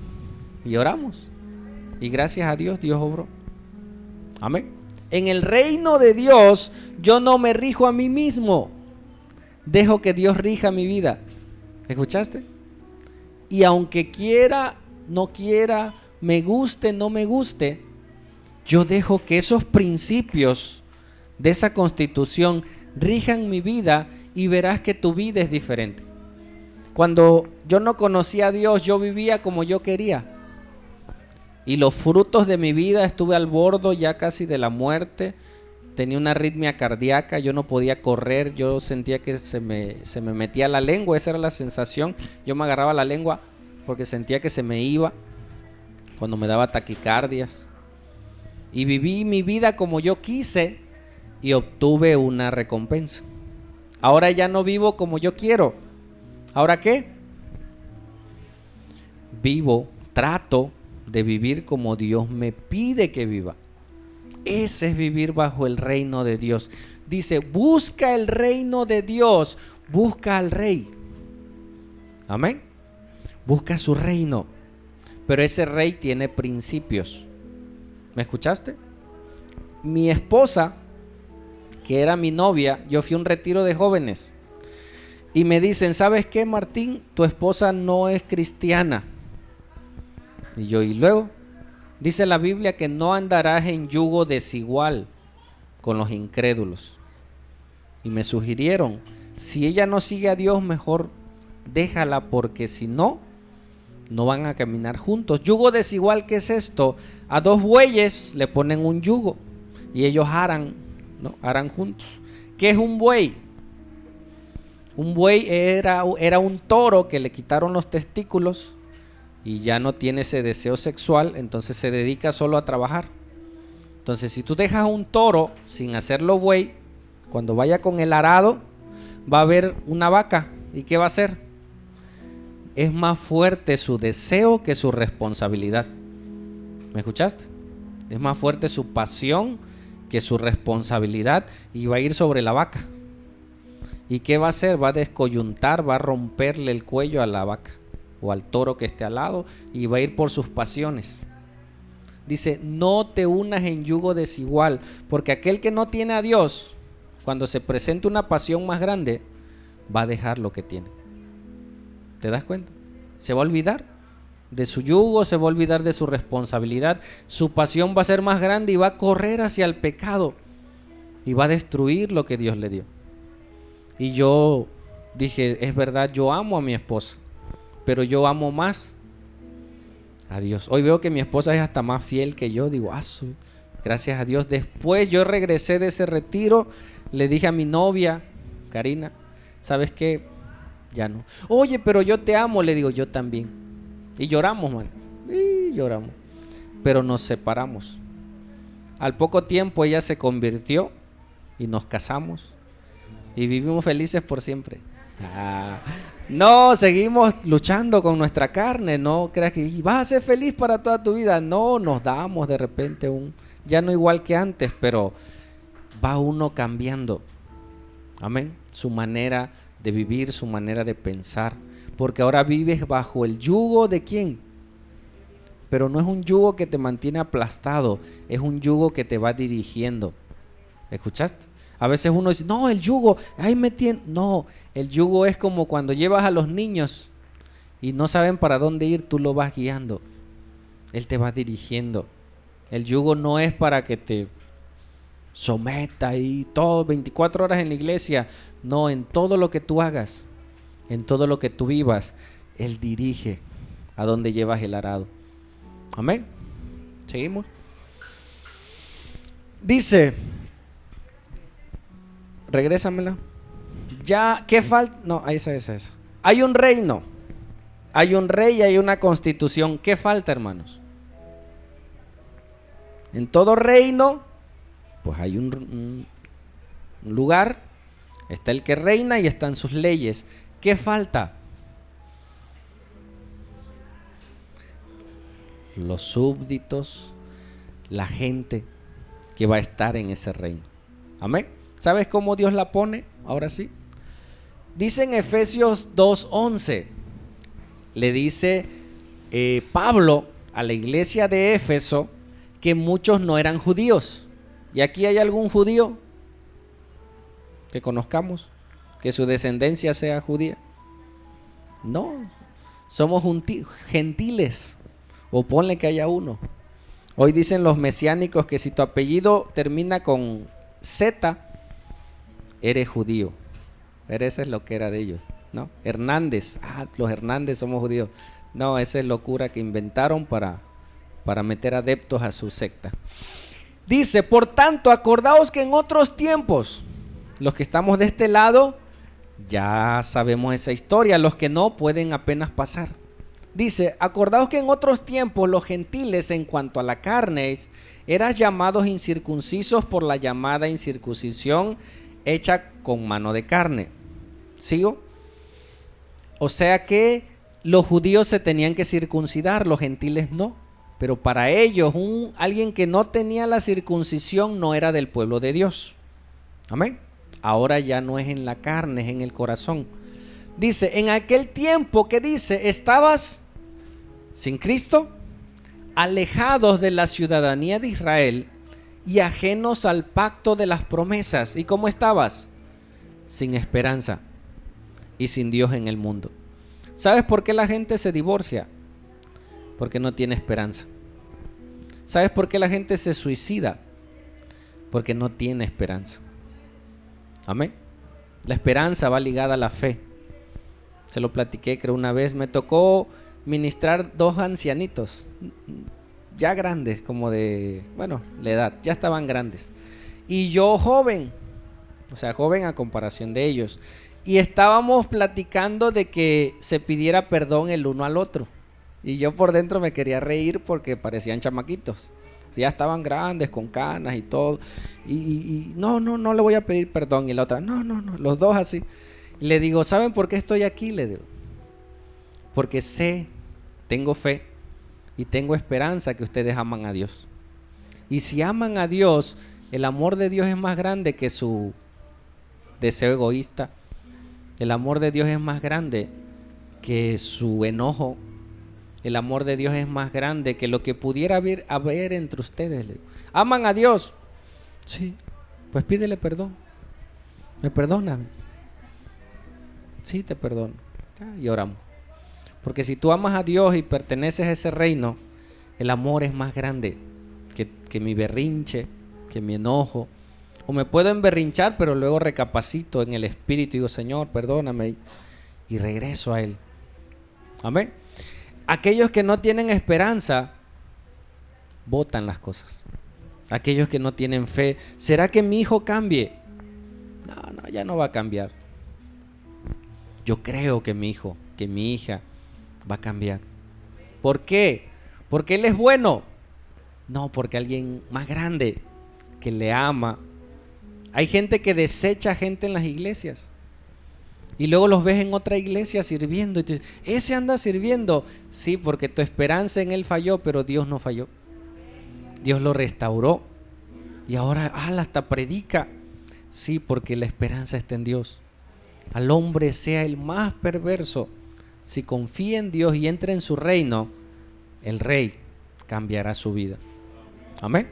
Y oramos. Y gracias a Dios, Dios obró. Amén. En el reino de Dios, yo no me rijo a mí mismo. Dejo que Dios rija mi vida. ¿Escuchaste? Y aunque quiera, no quiera, me guste, no me guste, yo dejo que esos principios de esa constitución rijan mi vida y verás que tu vida es diferente. Cuando yo no conocía a Dios, yo vivía como yo quería. Y los frutos de mi vida, estuve al borde ya casi de la muerte. Tenía una arritmia cardíaca, yo no podía correr, yo sentía que se me metía la lengua, esa era la sensación. Yo me agarraba la lengua porque sentía que se me iba cuando me daba taquicardias. Y viví mi vida como yo quise y obtuve una recompensa. Ahora ya no vivo como yo quiero. ¿Ahora qué? Trato de vivir como Dios me pide que viva. Ese es vivir bajo el reino de Dios. Dice, busca el reino de Dios, busca al rey. Amén. Busca su reino. Pero ese rey tiene principios. ¿Me escuchaste? Mi esposa, que era mi novia, yo fui a un retiro de jóvenes. Y me dicen, ¿sabes qué, Martín? Tu esposa no es cristiana. Y yo, ¿y luego? Dice la Biblia que no andarás en yugo desigual con los incrédulos. Y me sugirieron, si ella no sigue a Dios, mejor déjala, porque si no, no van a caminar juntos. Yugo desigual, ¿qué es esto? A dos bueyes le ponen un yugo y ellos aran, ¿no? Aran juntos. ¿Qué es un buey? Un buey era un toro que le quitaron los testículos y ya no tiene ese deseo sexual, entonces se dedica solo a trabajar. Entonces, si tú dejas un toro sin hacerlo buey, cuando vaya con el arado, va a haber una vaca. ¿Y qué va a hacer? Es más fuerte su deseo que su responsabilidad. ¿Me escuchaste? Es más fuerte su pasión que su responsabilidad y va a ir sobre la vaca. ¿Y qué va a hacer? Va a descoyuntar, va a romperle el cuello a la vaca o al toro que esté al lado y va a ir por sus pasiones. Dice, no te unas en yugo desigual, porque aquel que no tiene a Dios, cuando se presente una pasión más grande, va a dejar lo que tiene. ¿Te das cuenta? Se va a olvidar de su yugo, se va a olvidar de su responsabilidad, su pasión va a ser más grande y va a correr hacia el pecado y va a destruir lo que Dios le dio. Y yo dije, es verdad, yo amo a mi esposa, pero yo amo más a Dios. Hoy veo que mi esposa es hasta más fiel que yo. Digo, gracias a Dios. Después yo regresé de ese retiro, le dije a mi novia, Karina, ¿sabes qué? Ya no. Oye, pero yo te amo, le digo, yo también. Y lloramos, man. Y lloramos. Pero nos separamos. Al poco tiempo ella se convirtió y nos casamos. Y vivimos felices por siempre. No, seguimos luchando con nuestra carne. No creas que vas a ser feliz para toda tu vida. No, nos damos de repente ya no igual que antes, pero va uno cambiando. Amén. Su manera de vivir, su manera de pensar. Porque ahora vives bajo el yugo ¿de quién? Pero no es un yugo que te mantiene aplastado, es un yugo que te va dirigiendo. ¿Escuchaste? A veces uno dice, no, el yugo, ahí me tiene. No, el yugo es como cuando llevas a los niños y no saben para dónde ir, tú lo vas guiando. Él te va dirigiendo. El yugo no es para que te someta y todo 24 horas en la iglesia. No, en todo lo que tú hagas, en todo lo que tú vivas, Él dirige a dónde llevas el arado. Amén. Seguimos. Dice, regrésamela. Ya, ¿qué falta? No, esa. Hay un reino, hay un rey y hay una constitución. ¿Qué falta, hermanos? En todo reino, pues hay un lugar, está el que reina y están sus leyes. ¿Qué falta? Los súbditos, la gente. que va a estar en ese reino. Amén. ¿Sabes cómo Dios la pone? Ahora sí. Dice en Efesios 2:11, le dice Pablo a la iglesia de Éfeso que muchos no eran judíos. ¿Y aquí hay algún judío que conozcamos, que su descendencia sea judía? No, somos gentiles, o ponle que haya uno. Hoy dicen los mesiánicos que si tu apellido termina con Z, eres judío. Pero eso es lo que era de ellos, ¿no? Hernández, los Hernández somos judíos. No, esa es locura que inventaron para meter adeptos a su secta. Dice, por tanto, acordaos que en otros tiempos, los que estamos de este lado, ya sabemos esa historia, los que no pueden apenas pasar. Dice, acordaos que en otros tiempos los gentiles en cuanto a la carne eran llamados incircuncisos por la llamada incircuncisión hecha con mano de carne. ¿Sigo? O sea que los judíos se tenían que circuncidar, los gentiles no. Pero para ellos, alguien que no tenía la circuncisión no era del pueblo de Dios. Amén. Ahora ya no es en la carne, es en el corazón. Dice, en aquel tiempo que dice, estabas sin Cristo, alejados de la ciudadanía de Israel y ajenos al pacto de las promesas. ¿Y cómo estabas? Sin esperanza y sin Dios en el mundo. ¿Sabes por qué la gente se divorcia? Porque no tiene esperanza. ¿Sabes por qué la gente se suicida? Porque no tiene esperanza. Amén. La esperanza va ligada a la fe. Se lo platiqué, creo, una vez. Me tocó ministrar 2 ancianitos, ya grandes, como de, la edad, ya estaban grandes. Y yo joven, o sea, joven a comparación de ellos. Y estábamos platicando de que se pidiera perdón el uno al otro. Y yo por dentro me quería reír porque parecían chamaquitos. Ya estaban grandes, con canas y todo. Y no le voy a pedir perdón. Y la otra, no, los dos así. Y le digo, ¿saben por qué estoy aquí? Le digo, porque tengo fe y tengo esperanza que ustedes aman a Dios. Y si aman a Dios, el amor de Dios es más grande que su deseo egoísta. El amor de Dios es más grande que su enojo. El amor de Dios es más grande que lo que pudiera haber entre ustedes. ¿Aman a Dios? Sí. Pues pídele perdón. ¿Me perdonas? Sí, te perdono. Y oramos. Porque si tú amas a Dios y perteneces a ese reino, el amor es más grande que mi berrinche, que mi enojo. O me puedo emberrinchar, pero luego recapacito en el espíritu y digo, Señor, perdóname, y regreso a Él. Amén. Aquellos que no tienen esperanza, botan las cosas. Aquellos que no tienen fe, ¿será que mi hijo cambie? No, ya no va a cambiar. Yo creo que mi hijo, que mi hija va a cambiar. ¿Por qué? ¿Porque él es bueno? No, porque alguien más grande que le ama. Hay gente que desecha gente en las iglesias y luego los ves en otra iglesia sirviendo y tú dices, ese anda sirviendo. Sí, porque tu esperanza en él falló, pero Dios no falló. Dios lo restauró y ahora hasta predica. Sí, porque la esperanza está en Dios. Al hombre sea el más perverso, si confía en Dios y entra en su reino, el rey cambiará su vida. Amén.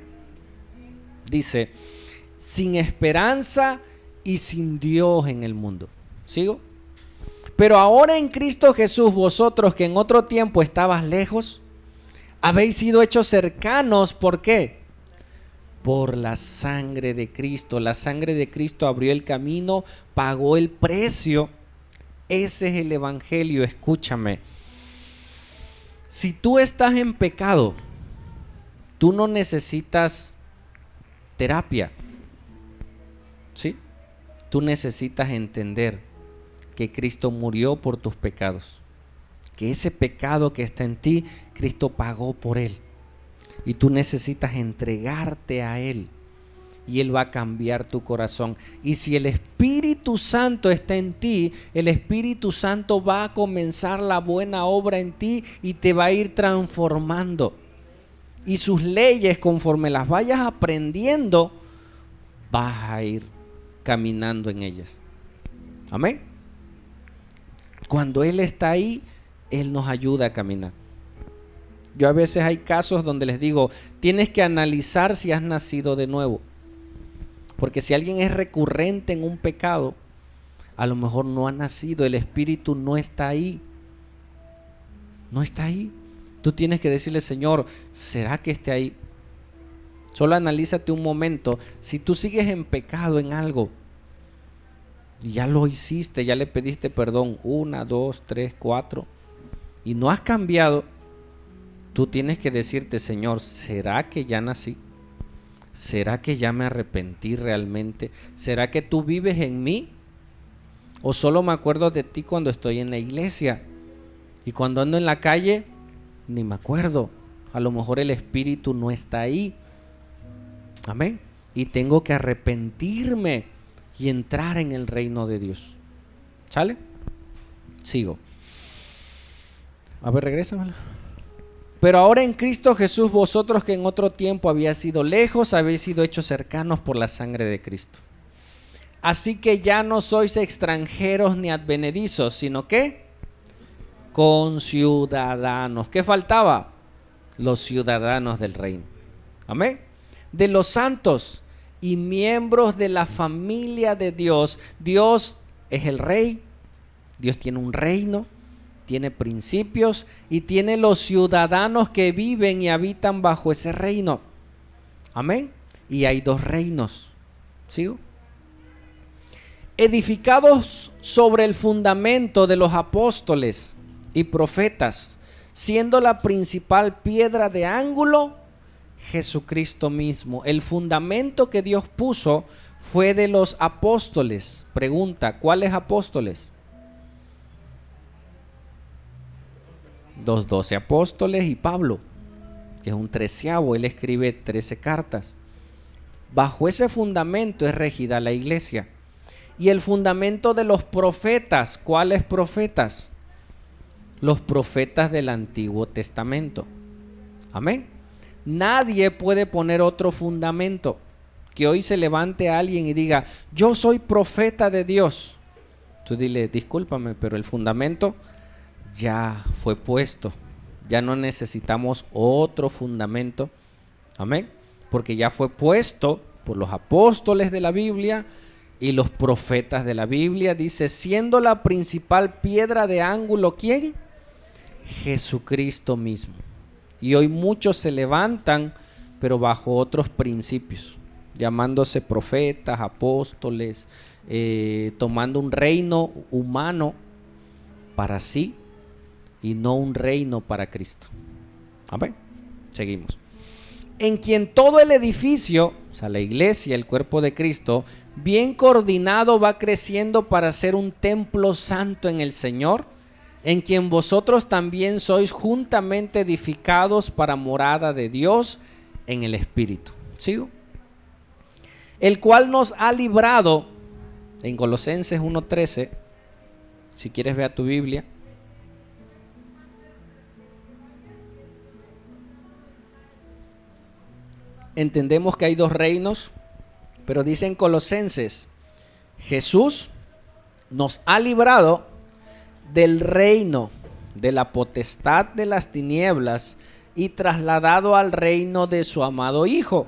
Dice, sin esperanza y sin Dios en el mundo. ¿Sigo? Pero ahora en Cristo Jesús, vosotros que en otro tiempo estabas lejos, habéis sido hechos cercanos. ¿Por qué? Por la sangre de Cristo. La sangre de Cristo abrió el camino, pagó el precio. Ese es el evangelio. Escúchame. Si tú estás en pecado, tú no necesitas terapia. ¿Sí? Tú necesitas entender que Cristo murió por tus pecados. Que ese pecado que está en ti, Cristo pagó por él. Y tú necesitas entregarte a Él. Y Él va a cambiar tu corazón. Y si el Espíritu Santo está en ti, el Espíritu Santo va a comenzar la buena obra en ti y te va a ir transformando. y sus leyes, conforme las vayas aprendiendo, vas a ir caminando en ellas. Amén. Cuando Él está ahí, Él nos ayuda a caminar. Yo a veces hay casos donde les digo, tienes que analizar si has nacido de nuevo. Porque si alguien es recurrente en un pecado, a lo mejor no ha nacido, el Espíritu no está ahí. No está ahí. Tú tienes que decirle, Señor, ¿será que esté ahí? Solo analízate un momento. Si tú sigues en pecado en algo, y ya lo hiciste, ya le pediste perdón 1, 2, 3, 4, y no has cambiado, tú tienes que decirte, Señor, ¿será que ya nací? ¿Será que ya me arrepentí realmente? ¿Será que tú vives en mí? ¿O solo me acuerdo de ti cuando estoy en la iglesia? Y cuando ando en la calle, ni me acuerdo. A lo mejor el Espíritu no está ahí. Amén. Y tengo que arrepentirme y entrar en el reino de Dios. ¿Sale? Sigo. A ver, regresa. Pero ahora en Cristo Jesús, vosotros que en otro tiempo habíais sido lejos, habéis sido hechos cercanos por la sangre de Cristo. Así que ya no sois extranjeros ni advenedizos, sino que conciudadanos. ¿Qué faltaba? Los ciudadanos del reino. Amén. De los santos y miembros de la familia de Dios. Dios es el rey. Dios tiene un reino, tiene principios y tiene los ciudadanos que viven y habitan bajo ese reino. Amén. Y hay dos reinos. ¿Sigo? Edificados sobre el fundamento de los apóstoles y profetas, siendo la principal piedra de ángulo Jesucristo mismo. El fundamento que Dios puso fue de los apóstoles. Pregunta, ¿cuáles apóstoles? Los 12 apóstoles y Pablo, que es un 13avo, él escribe 13 cartas. Bajo ese fundamento es regida la iglesia. Y el fundamento de los profetas, ¿cuáles profetas? Los profetas del Antiguo Testamento. Amén. Nadie puede poner otro fundamento. Que hoy se levante alguien y diga, yo soy profeta de Dios. Tú dile, discúlpame, pero el fundamento ya fue puesto. Ya no necesitamos otro fundamento. Amén. Porque ya fue puesto por los apóstoles de la Biblia y los profetas de la Biblia. Dice, siendo la principal piedra de ángulo, ¿quién? Jesucristo mismo. Y hoy muchos se levantan, pero bajo otros principios, llamándose profetas, apóstoles, tomando un reino humano para sí y no un reino para Cristo. Amén. Seguimos. En quien todo el edificio, o sea, la iglesia, el cuerpo de Cristo, bien coordinado va creciendo para ser un templo santo en el Señor, en quien vosotros también sois juntamente edificados para morada de Dios en el Espíritu. ¿Sigo? El cual nos ha librado, en Colosenses 1:13, si quieres ver a tu Biblia. Entendemos que hay dos reinos, pero dice en Colosenses, Jesús nos ha librado del reino de la potestad de las tinieblas y trasladado al reino de su amado Hijo,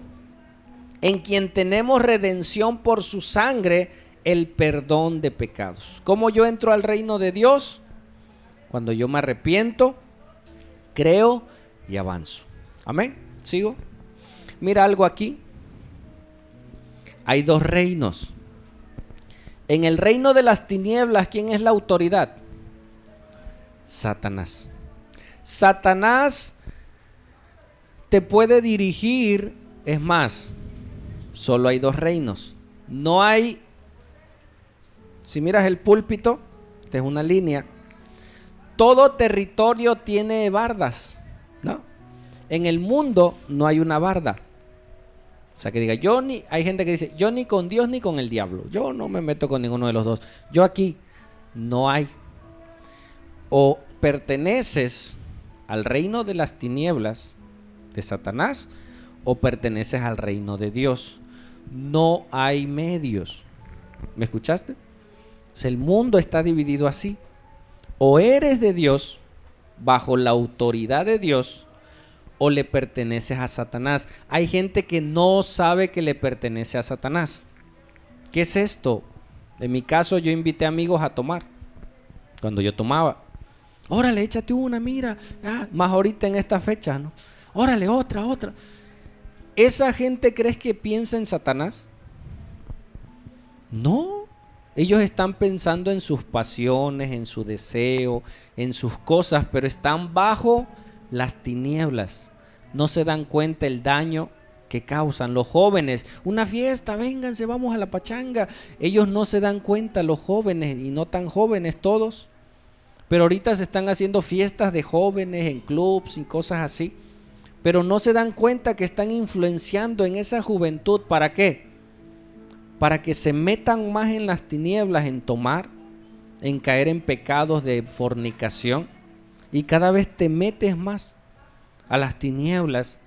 en quien tenemos redención por su sangre, el perdón de pecados. ¿Cómo yo entro al reino de Dios? Cuando yo me arrepiento, creo y avanzo. Amén. ¿Sigo? Mira algo aquí. Hay dos reinos. En el reino de las tinieblas, ¿quién es la autoridad? Satanás. Satanás te puede dirigir. Es más, solo hay dos reinos. No hay, si miras el púlpito, esta es una línea. Todo territorio tiene bardas, ¿no? En el mundo no hay una barda. O sea, que diga, hay gente que dice, yo ni con Dios ni con el diablo. Yo no me meto con ninguno de los dos. Yo aquí no hay. O perteneces al reino de las tinieblas de Satanás o perteneces al reino de Dios. No hay medios. ¿Me escuchaste? O sea, el mundo está dividido así. O eres de Dios, bajo la autoridad de Dios, o le perteneces a Satanás. Hay gente que no sabe que le pertenece a Satanás. ¿Qué es esto? En mi caso, yo invité amigos a tomar. Cuando yo tomaba, órale, échate una, mira. Más ahorita en esta fecha, ¿no? Órale, otra. ¿Esa gente crees que piensa en Satanás? No. Ellos están pensando en sus pasiones, en su deseo, en sus cosas, pero están bajo las tinieblas. No se dan cuenta el daño que causan. Los jóvenes, una fiesta, vénganse, vamos a la pachanga. Ellos no se dan cuenta, los jóvenes, y no tan jóvenes todos. Pero ahorita se están haciendo fiestas de jóvenes en clubs y cosas así. Pero no se dan cuenta que están influenciando en esa juventud. ¿Para qué? Para que se metan más en las tinieblas, en tomar, en caer en pecados de fornicación. Y cada vez te metes más a las tinieblas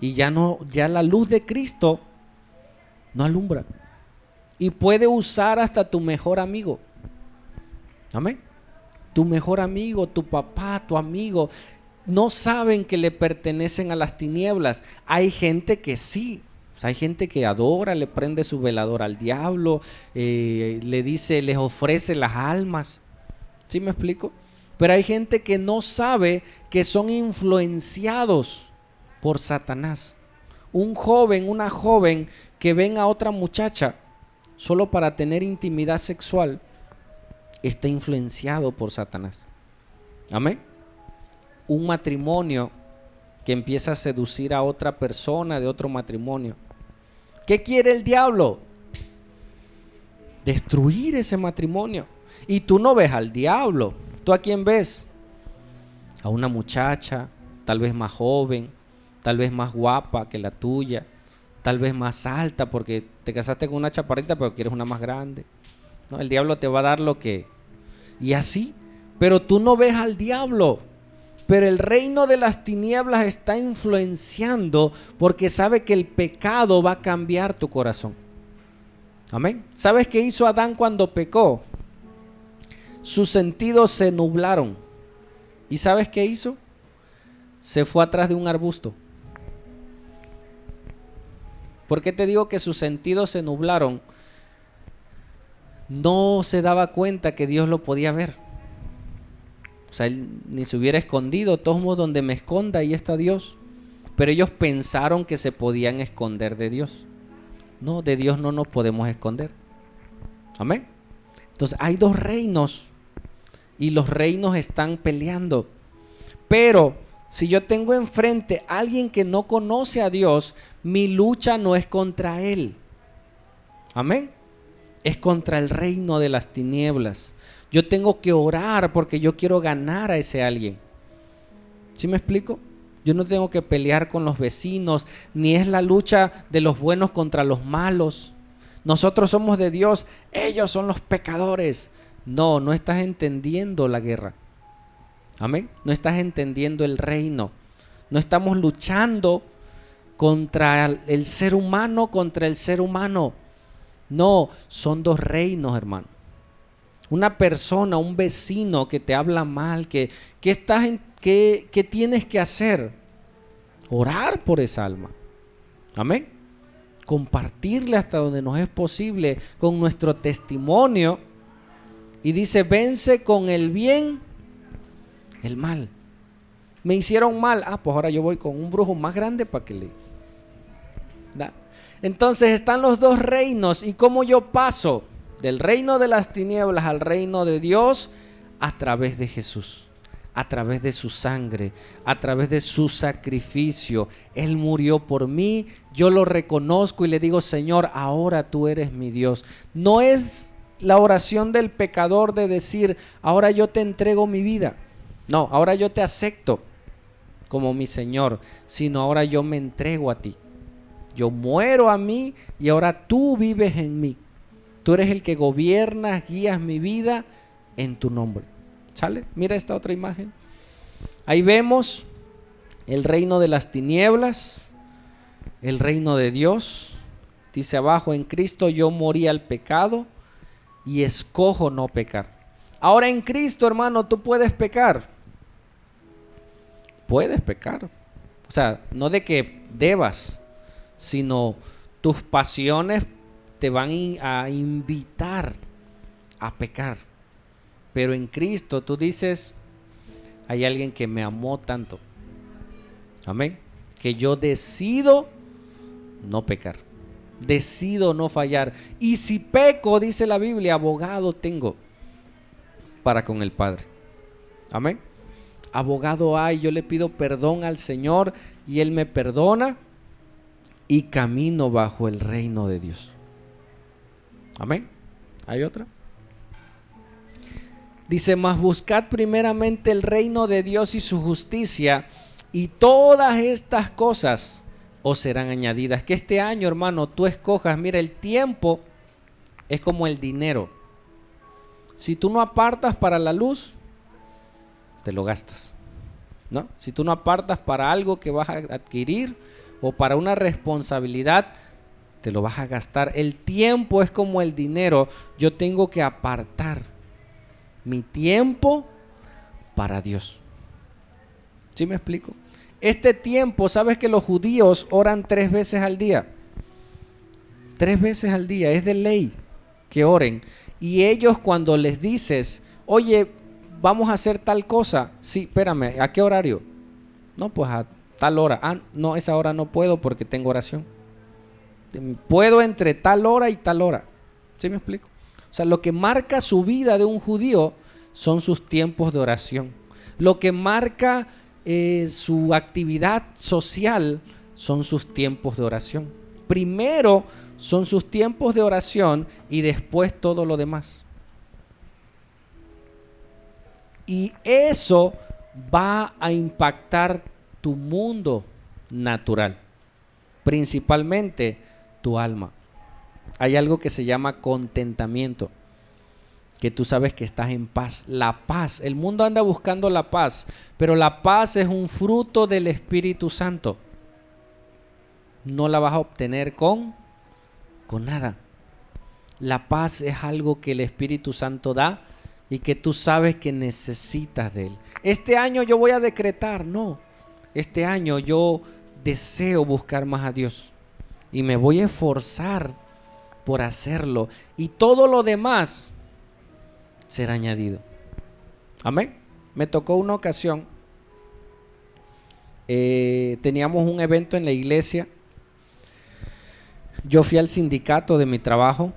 y ya la luz de Cristo no alumbra. Y puede usar hasta tu mejor amigo. Amén. Tu mejor amigo, tu papá, tu amigo, no saben que le pertenecen a las tinieblas. Hay gente que sí. O sea, hay gente que adora, le prende su velador al diablo, le dice, les ofrece las almas. ¿Sí me explico? Pero hay gente que no sabe que son influenciados por Satanás. Un joven, una joven que ven a otra muchacha solo para tener intimidad sexual, está influenciado por Satanás. Amén. Un matrimonio que empieza a seducir a otra persona de otro matrimonio. ¿Qué quiere el diablo? Destruir ese matrimonio. Y tú no ves al diablo. ¿Tú a quién ves? A una muchacha, tal vez más joven, tal vez más guapa que la tuya, tal vez más alta porque te casaste con una chaparrita pero quieres una más grande. No, el diablo te va a dar lo que... Y así. Pero tú no ves al diablo. Pero el reino de las tinieblas está influenciando porque sabe que el pecado va a cambiar tu corazón. Amén. ¿Sabes qué hizo Adán cuando pecó? Sus sentidos se nublaron. ¿Y sabes qué hizo? Se fue atrás de un arbusto. ¿Por qué te digo que sus sentidos se nublaron? No se daba cuenta que Dios lo podía ver. O sea, él ni se hubiera escondido. De todos modos, donde me esconda, ahí está Dios. Pero ellos pensaron que se podían esconder de Dios. No, de Dios no nos podemos esconder. Amén. Entonces, hay dos reinos. Y los reinos están peleando. Pero, si yo tengo enfrente a alguien que no conoce a Dios, mi lucha no es contra él. Amén. Es contra el reino de las tinieblas. Yo tengo que orar porque yo quiero ganar a ese alguien. ¿Sí me explico? Yo no tengo que pelear con los vecinos, ni es la lucha de los buenos contra los malos. Nosotros somos de Dios, ellos son los pecadores. No, no estás entendiendo la guerra. Amén. No estás entendiendo el reino. No estamos luchando contra el ser humano, contra el ser humano. No, son dos reinos, hermano. Una persona, un vecino que te habla mal, ¿qué tienes que hacer? Orar por esa alma. Amén. Compartirle hasta donde nos es posible con nuestro testimonio. Y dice, vence con el bien el mal. Me hicieron mal. Pues ahora yo voy con un brujo más grande para que le... ¿Da? Entonces están los dos reinos. ¿Y cómo yo paso del reino de las tinieblas al reino de Dios? A través de Jesús, a través de su sangre, a través de su sacrificio. Él murió por mí, yo lo reconozco y le digo, Señor, ahora tú eres mi Dios. No es la oración del pecador de decir, ahora yo te entrego mi vida. No, ahora yo te acepto como mi Señor, sino ahora yo me entrego a ti. Yo muero a mí y ahora tú vives en mí. Tú eres el que gobiernas, guías mi vida en tu nombre. ¿Sale? Mira esta otra imagen. Ahí vemos el reino de las tinieblas, el reino de Dios. Dice abajo, en Cristo yo morí al pecado y escojo no pecar. Ahora en Cristo, hermano, tú puedes pecar. Puedes pecar. O sea, no de que debas, sino tus pasiones te van a invitar a pecar. Pero en Cristo tú dices, hay alguien que me amó tanto. Amén. Que yo decido no pecar. Decido no fallar. Y si peco, dice la Biblia, abogado tengo para con el Padre. Amén. Abogado hay, yo le pido perdón al Señor y Él me perdona y camino bajo el reino de Dios. Amén. ¿Hay otra? Dice, mas buscad primeramente el reino de Dios y su justicia, y todas estas cosas os serán añadidas. Que este año, hermano, tú escojas. Mira, el tiempo es como el dinero. Si tú no apartas para la luz, te lo gastas, ¿no? Si tú no apartas para algo que vas a adquirir o para una responsabilidad, te lo vas a gastar. El tiempo es como el dinero. Yo tengo que apartar mi tiempo para Dios. ¿Sí me explico? Este tiempo, ¿sabes que los judíos oran 3 veces al día? 3 veces al día, es de ley que oren. Y ellos cuando les dices, oye, vamos a hacer tal cosa. Sí, espérame, ¿a qué horario? No, pues a tal hora. Ah, no, esa hora no puedo porque tengo oración. Puedo entre tal hora y tal hora. ¿Sí me explico? O sea, lo que marca su vida de un judío son sus tiempos de oración. Lo que marca su actividad social son sus tiempos de oración. Primero son sus tiempos de oración y después todo lo demás. Y eso va a impactar tu mundo natural, principalmente tu alma. Hay algo que se llama contentamiento, que tú sabes que estás en paz. La paz, el mundo anda buscando la paz, pero la paz es un fruto del Espíritu Santo. No la vas a obtener con nada. La paz es algo que el Espíritu Santo da y que tú sabes que necesitas de Él. Este año yo voy a decretar, no. Este año yo deseo buscar más a Dios y me voy a esforzar por hacerlo. Y todo lo demás será añadido. Amén. Me tocó una ocasión. Teníamos un evento en la iglesia. Yo fui al sindicato de mi trabajo.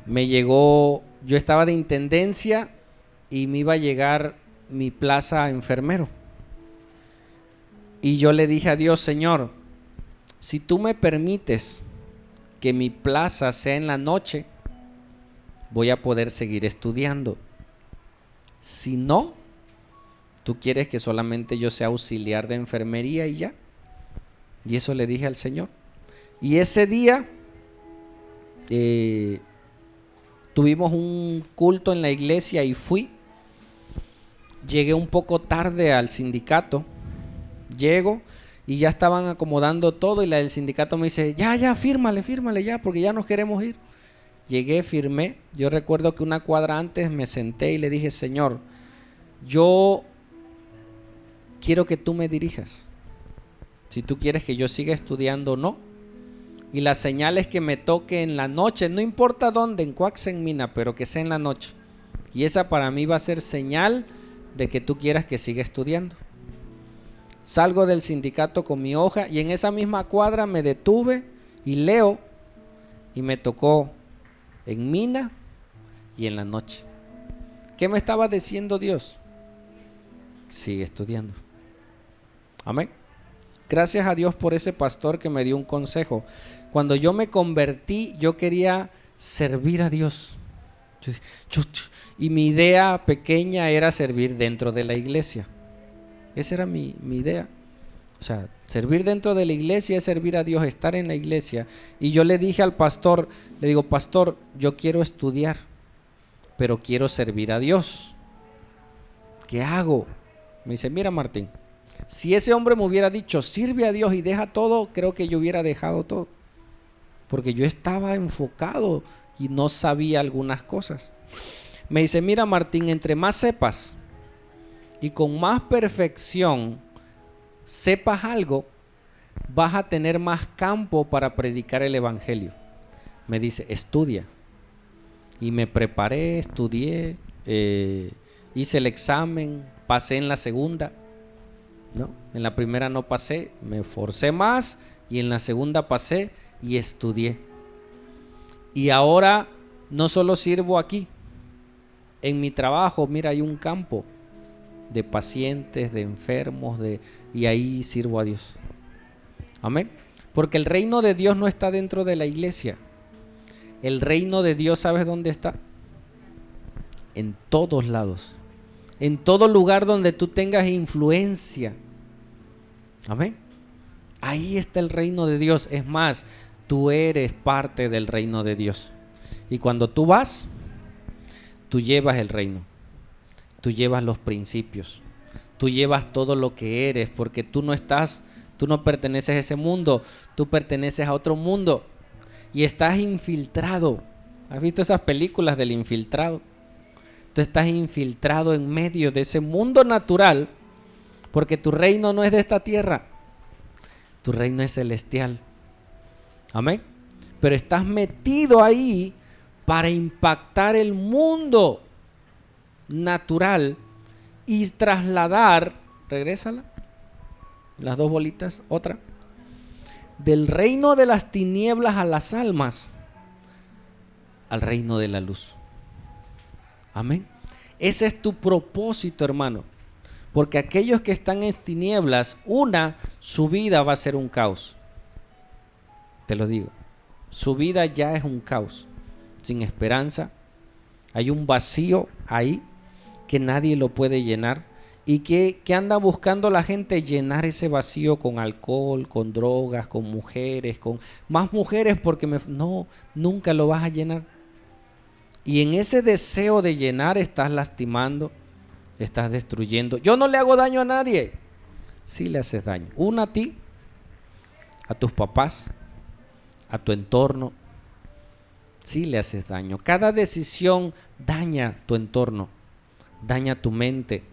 Me llegó, yo estaba de intendencia y me iba a llegar mi plaza enfermero. Y yo le dije a Dios, Señor, si tú me permites que mi plaza sea en la noche, voy a poder seguir estudiando. Si no, tú quieres que solamente yo sea auxiliar de enfermería y ya. Y eso le dije al Señor. Y ese día tuvimos un culto en la iglesia y fui. Llegué un poco tarde al sindicato. Llego y ya estaban acomodando todo y la del sindicato me dice, ya, fírmale ya, porque ya nos queremos ir. Llegué, firmé. Yo recuerdo que una cuadra antes me senté y le dije, Señor, yo quiero que tú me dirijas. Si tú quieres que yo siga estudiando o no. Y la señal es que me toque en la noche, no importa dónde, en Coaxenmina, pero que sea en la noche. Y esa para mí va a ser señal de que tú quieras que siga estudiando. Salgo del sindicato con mi hoja y en esa misma cuadra me detuve y leo y me tocó en Mina y en la noche. ¿Qué me estaba diciendo Dios? Sigue estudiando. Amén. Gracias a Dios por ese pastor que me dio un consejo. Cuando yo me convertí, yo quería servir a Dios. Y mi idea pequeña era servir dentro de la iglesia. Esa era mi idea. O sea, servir dentro de la iglesia es servir a Dios, estar en la iglesia. Y yo le dije al pastor, le digo, pastor, yo quiero estudiar, pero quiero servir a Dios. ¿Qué hago? Me dice, mira Martín, Si ese hombre me hubiera dicho, sirve a Dios y deja todo, creo que yo hubiera dejado todo. Porque yo estaba enfocado y no sabía algunas cosas. Me dice, mira Martín, entre más sepas y con más perfección sepas algo, vas a tener más campo para predicar el evangelio. Me dice, estudia. Y me preparé, estudié, hice el examen, pasé en la segunda. ¿No? En la primera no pasé, me esforcé más y en la segunda pasé y estudié. Y ahora no solo sirvo aquí, en mi trabajo, mira, hay un campo de pacientes, de enfermos, y ahí sirvo a Dios. Amén. Porque el reino de Dios no está dentro de la iglesia. El reino de Dios, ¿sabes dónde está? En todos lados. En todo lugar donde tú tengas influencia. Amén. Ahí está el reino de Dios. Es más, tú eres parte del reino de Dios. Y cuando tú vas, tú llevas el reino. Tú llevas los principios. Tú llevas todo lo que eres, porque tú no perteneces a ese mundo, tú perteneces a otro mundo y estás infiltrado. ¿Has visto esas películas del infiltrado? Tú estás infiltrado en medio de ese mundo natural, porque tu reino no es de esta tierra, tu reino es celestial. Amén. Pero estás metido ahí para impactar el mundo natural y trasladar, regrésala, las dos bolitas, otra, del reino de las tinieblas a las almas al reino de la luz. Amén. Ese es tu propósito, hermano. Porque aquellos que están en tinieblas, su vida va a ser un caos. Te lo digo. Su vida ya es un caos. Sin esperanza. Hay un vacío ahí que nadie lo puede llenar. ¿Y que anda buscando la gente? Llenar ese vacío con alcohol, con drogas, con mujeres, con más mujeres, porque no, nunca lo vas a llenar. Y en ese deseo de llenar estás lastimando, estás destruyendo. Yo no le hago daño a nadie. Sí le haces daño. Uno a ti, a tus papás, a tu entorno. Sí le haces daño. Cada decisión daña tu entorno, daña tu mente,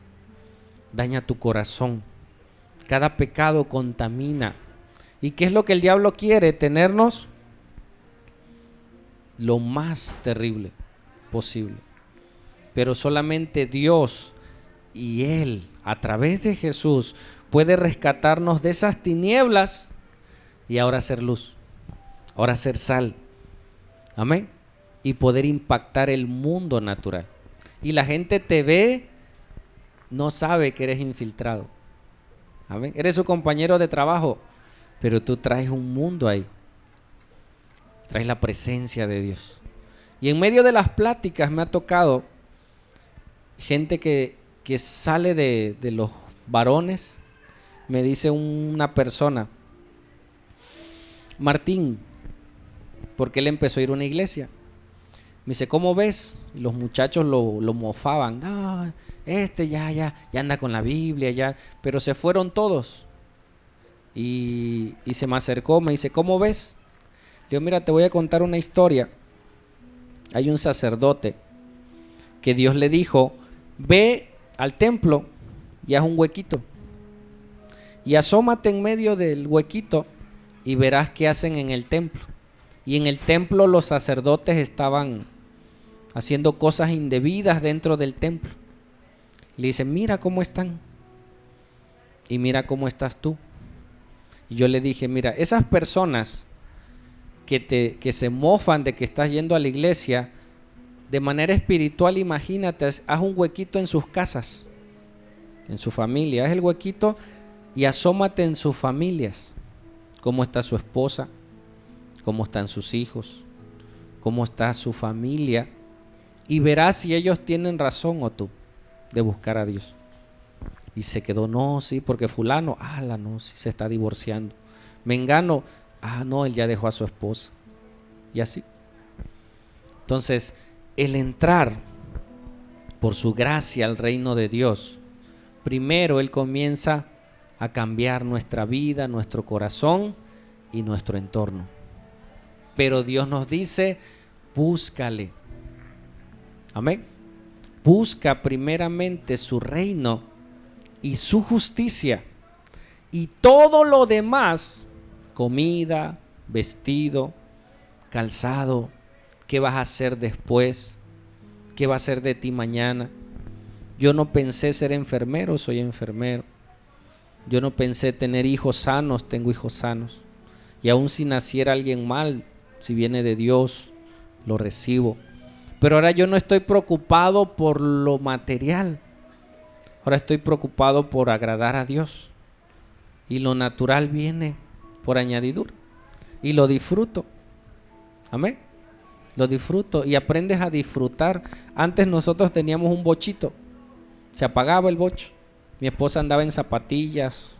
daña tu corazón. Cada pecado contamina. ¿Y qué es lo que el diablo quiere? Tenernos lo más terrible posible. Pero solamente Dios y Él, a través de Jesús, puede rescatarnos de esas tinieblas y ahora ser luz, ahora ser sal. Amén. Y poder impactar el mundo natural. Y la gente te ve, no sabe que eres infiltrado. Amén. Eres su compañero de trabajo, pero tú traes un mundo ahí. Traes la presencia de Dios. Y en medio de las pláticas me ha tocado gente que sale de los varones. Me dice una persona, Martín, porque él empezó a ir a una iglesia. Me dice, ¿cómo ves? Y los muchachos lo mofaban. No, ya anda con la Biblia, ya. Pero se fueron todos. Y se me acercó, me dice, ¿cómo ves? Le digo, mira, te voy a contar una historia. Hay un sacerdote que Dios le dijo, ve al templo y haz un huequito. Y asómate en medio del huequito y verás qué hacen en el templo. Y en el templo los sacerdotes estaban haciendo cosas indebidas dentro del templo. Le dice, mira cómo están y mira cómo estás tú. Y yo le dije, mira, esas personas que se mofan de que estás yendo a la iglesia, de manera espiritual, imagínate, haz un huequito en sus casas, en su familia, haz el huequito y asómate en sus familias, cómo está su esposa, cómo están sus hijos, cómo está su familia, y verás si ellos tienen razón o tú de buscar a Dios. Y se quedó, no, sí, porque fulano, no, sí se está divorciando. Mengano, no, él ya dejó a su esposa. Y así. Entonces, el entrar por su gracia al reino de Dios, primero él comienza a cambiar nuestra vida, nuestro corazón y nuestro entorno. Pero Dios nos dice, búscale. Amén. Busca primeramente su reino y su justicia, y todo lo demás, comida, vestido, calzado, ¿qué vas a hacer después? ¿Qué va a ser de ti mañana? Yo no pensé ser enfermero, soy enfermero. Yo no pensé tener hijos sanos, tengo hijos sanos. Y aun si naciera alguien mal, si viene de Dios, lo recibo. Pero ahora yo no estoy preocupado por lo material. Ahora estoy preocupado por agradar a Dios. Y lo natural viene por añadidura. Y lo disfruto. Amén. Lo disfruto y aprendes a disfrutar. Antes nosotros teníamos un bochito. Se apagaba el bocho. Mi esposa andaba en zapatillas.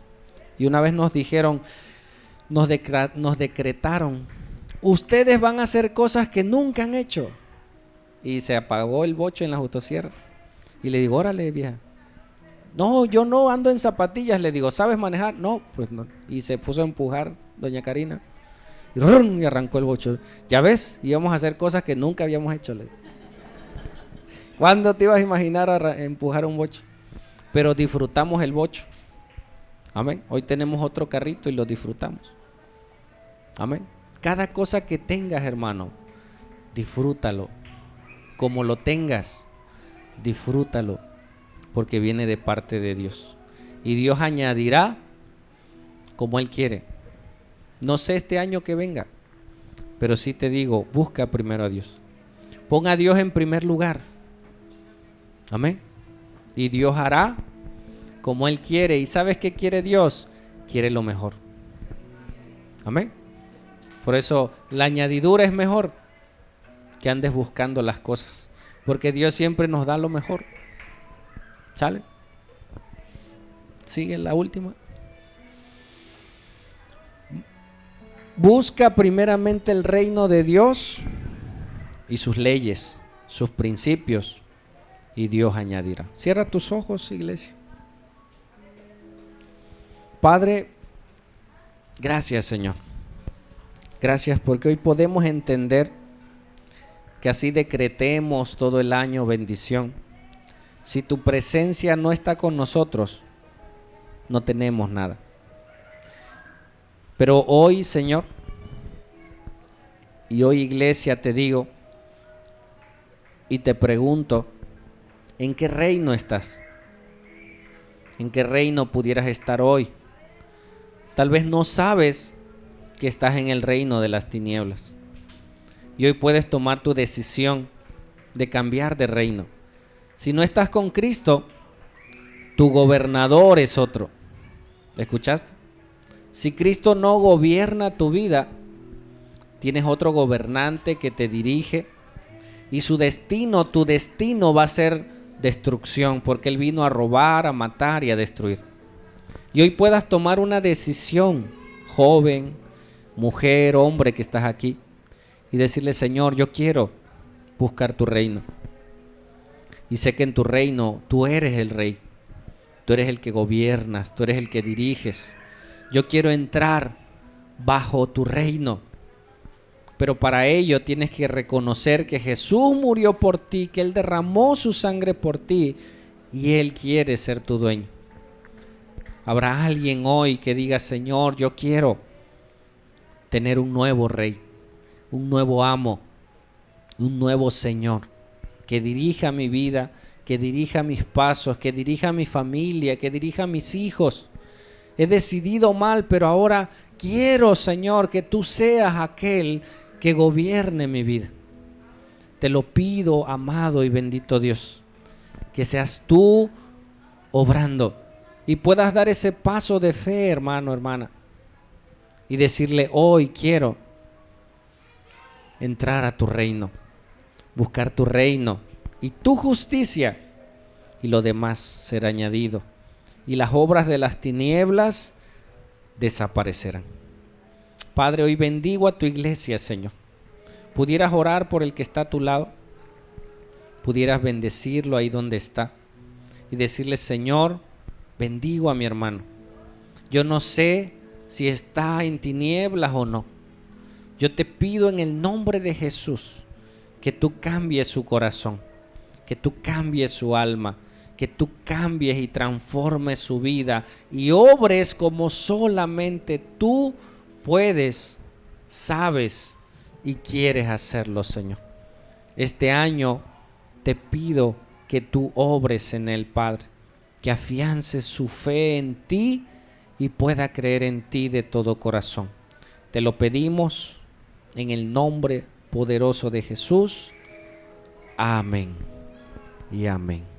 Y una vez nos dijeron, nos decretaron, ustedes van a hacer cosas que nunca han hecho. Y se apagó el bocho en la Justosierra. Y le digo, órale, vieja. No, yo no ando en zapatillas. Le digo, ¿sabes manejar? No, pues no. Y se puso a empujar doña Karina. Y arrancó el bocho. Ya ves, íbamos a hacer cosas que nunca habíamos hecho. ¿Cuándo te ibas a imaginar empujar un bocho? Pero disfrutamos el bocho. Amén. Hoy tenemos otro carrito y lo disfrutamos. Amén. Cada cosa que tengas, hermano, disfrútalo. Como lo tengas, disfrútalo, porque viene de parte de Dios. Y Dios añadirá como Él quiere. No sé este año que venga, pero sí te digo, busca primero a Dios. Pon a Dios en primer lugar. Amén. Y Dios hará como Él quiere. ¿Y sabes qué quiere Dios? Quiere lo mejor. Amén. Por eso la añadidura es mejor que andes buscando las cosas, porque Dios siempre nos da lo mejor. ¿Sale? Sigue la última. Busca primeramente el reino de Dios y sus leyes, sus principios, y Dios añadirá. Cierra tus ojos, iglesia. Padre, gracias, Señor. Gracias porque hoy podemos entender que así decretemos todo el año bendición. Si tu presencia no está con nosotros, no tenemos nada. Pero hoy, Señor, y hoy, iglesia, te digo y te pregunto, ¿en qué reino estás? ¿En qué reino pudieras estar hoy? Tal vez no sabes que estás en el reino de las tinieblas. Y hoy puedes tomar tu decisión de cambiar de reino. Si no estás con Cristo, tu gobernador es otro. ¿Escuchaste? Si Cristo no gobierna tu vida, tienes otro gobernante que te dirige y su destino, tu destino va a ser destrucción, porque Él vino a robar, a matar y a destruir. Y hoy puedas tomar una decisión, joven, mujer, hombre que estás aquí, y decirle, Señor, yo quiero buscar tu reino. Y sé que en tu reino tú eres el rey, tú eres el que gobiernas, tú eres el que diriges. Yo quiero entrar bajo tu reino. Pero para ello tienes que reconocer que Jesús murió por ti, que Él derramó su sangre por ti y Él quiere ser tu dueño. Habrá alguien hoy que diga, Señor, yo quiero tener un nuevo rey, un nuevo amo, un nuevo Señor, que dirija mi vida, que dirija mis pasos, que dirija mi familia, que dirija mis hijos. He decidido mal, pero ahora quiero, Señor, que tú seas aquel que gobierne mi vida. Te lo pido, amado y bendito Dios, que seas tú obrando y puedas dar ese paso de fe, hermano, hermana, y decirle, hoy quiero entrar a tu reino, buscar tu reino y tu justicia, y lo demás será añadido. Y las obras de las tinieblas desaparecerán. Padre, hoy bendigo a tu iglesia, Señor. Pudieras orar por el que está a tu lado. Pudieras bendecirlo ahí donde está. Y decirle, Señor, bendigo a mi hermano. Yo no sé si está en tinieblas o no. Yo te pido en el nombre de Jesús que tú cambies su corazón, que tú cambies su alma, que tú cambies y transformes su vida y obres como solamente tú puedes, sabes y quieres hacerlo, Señor. Este año te pido que tú obres en él, Padre, que afiances su fe en ti y pueda creer en ti de todo corazón. Te lo pedimos en el nombre poderoso de Jesús. Amén y amén.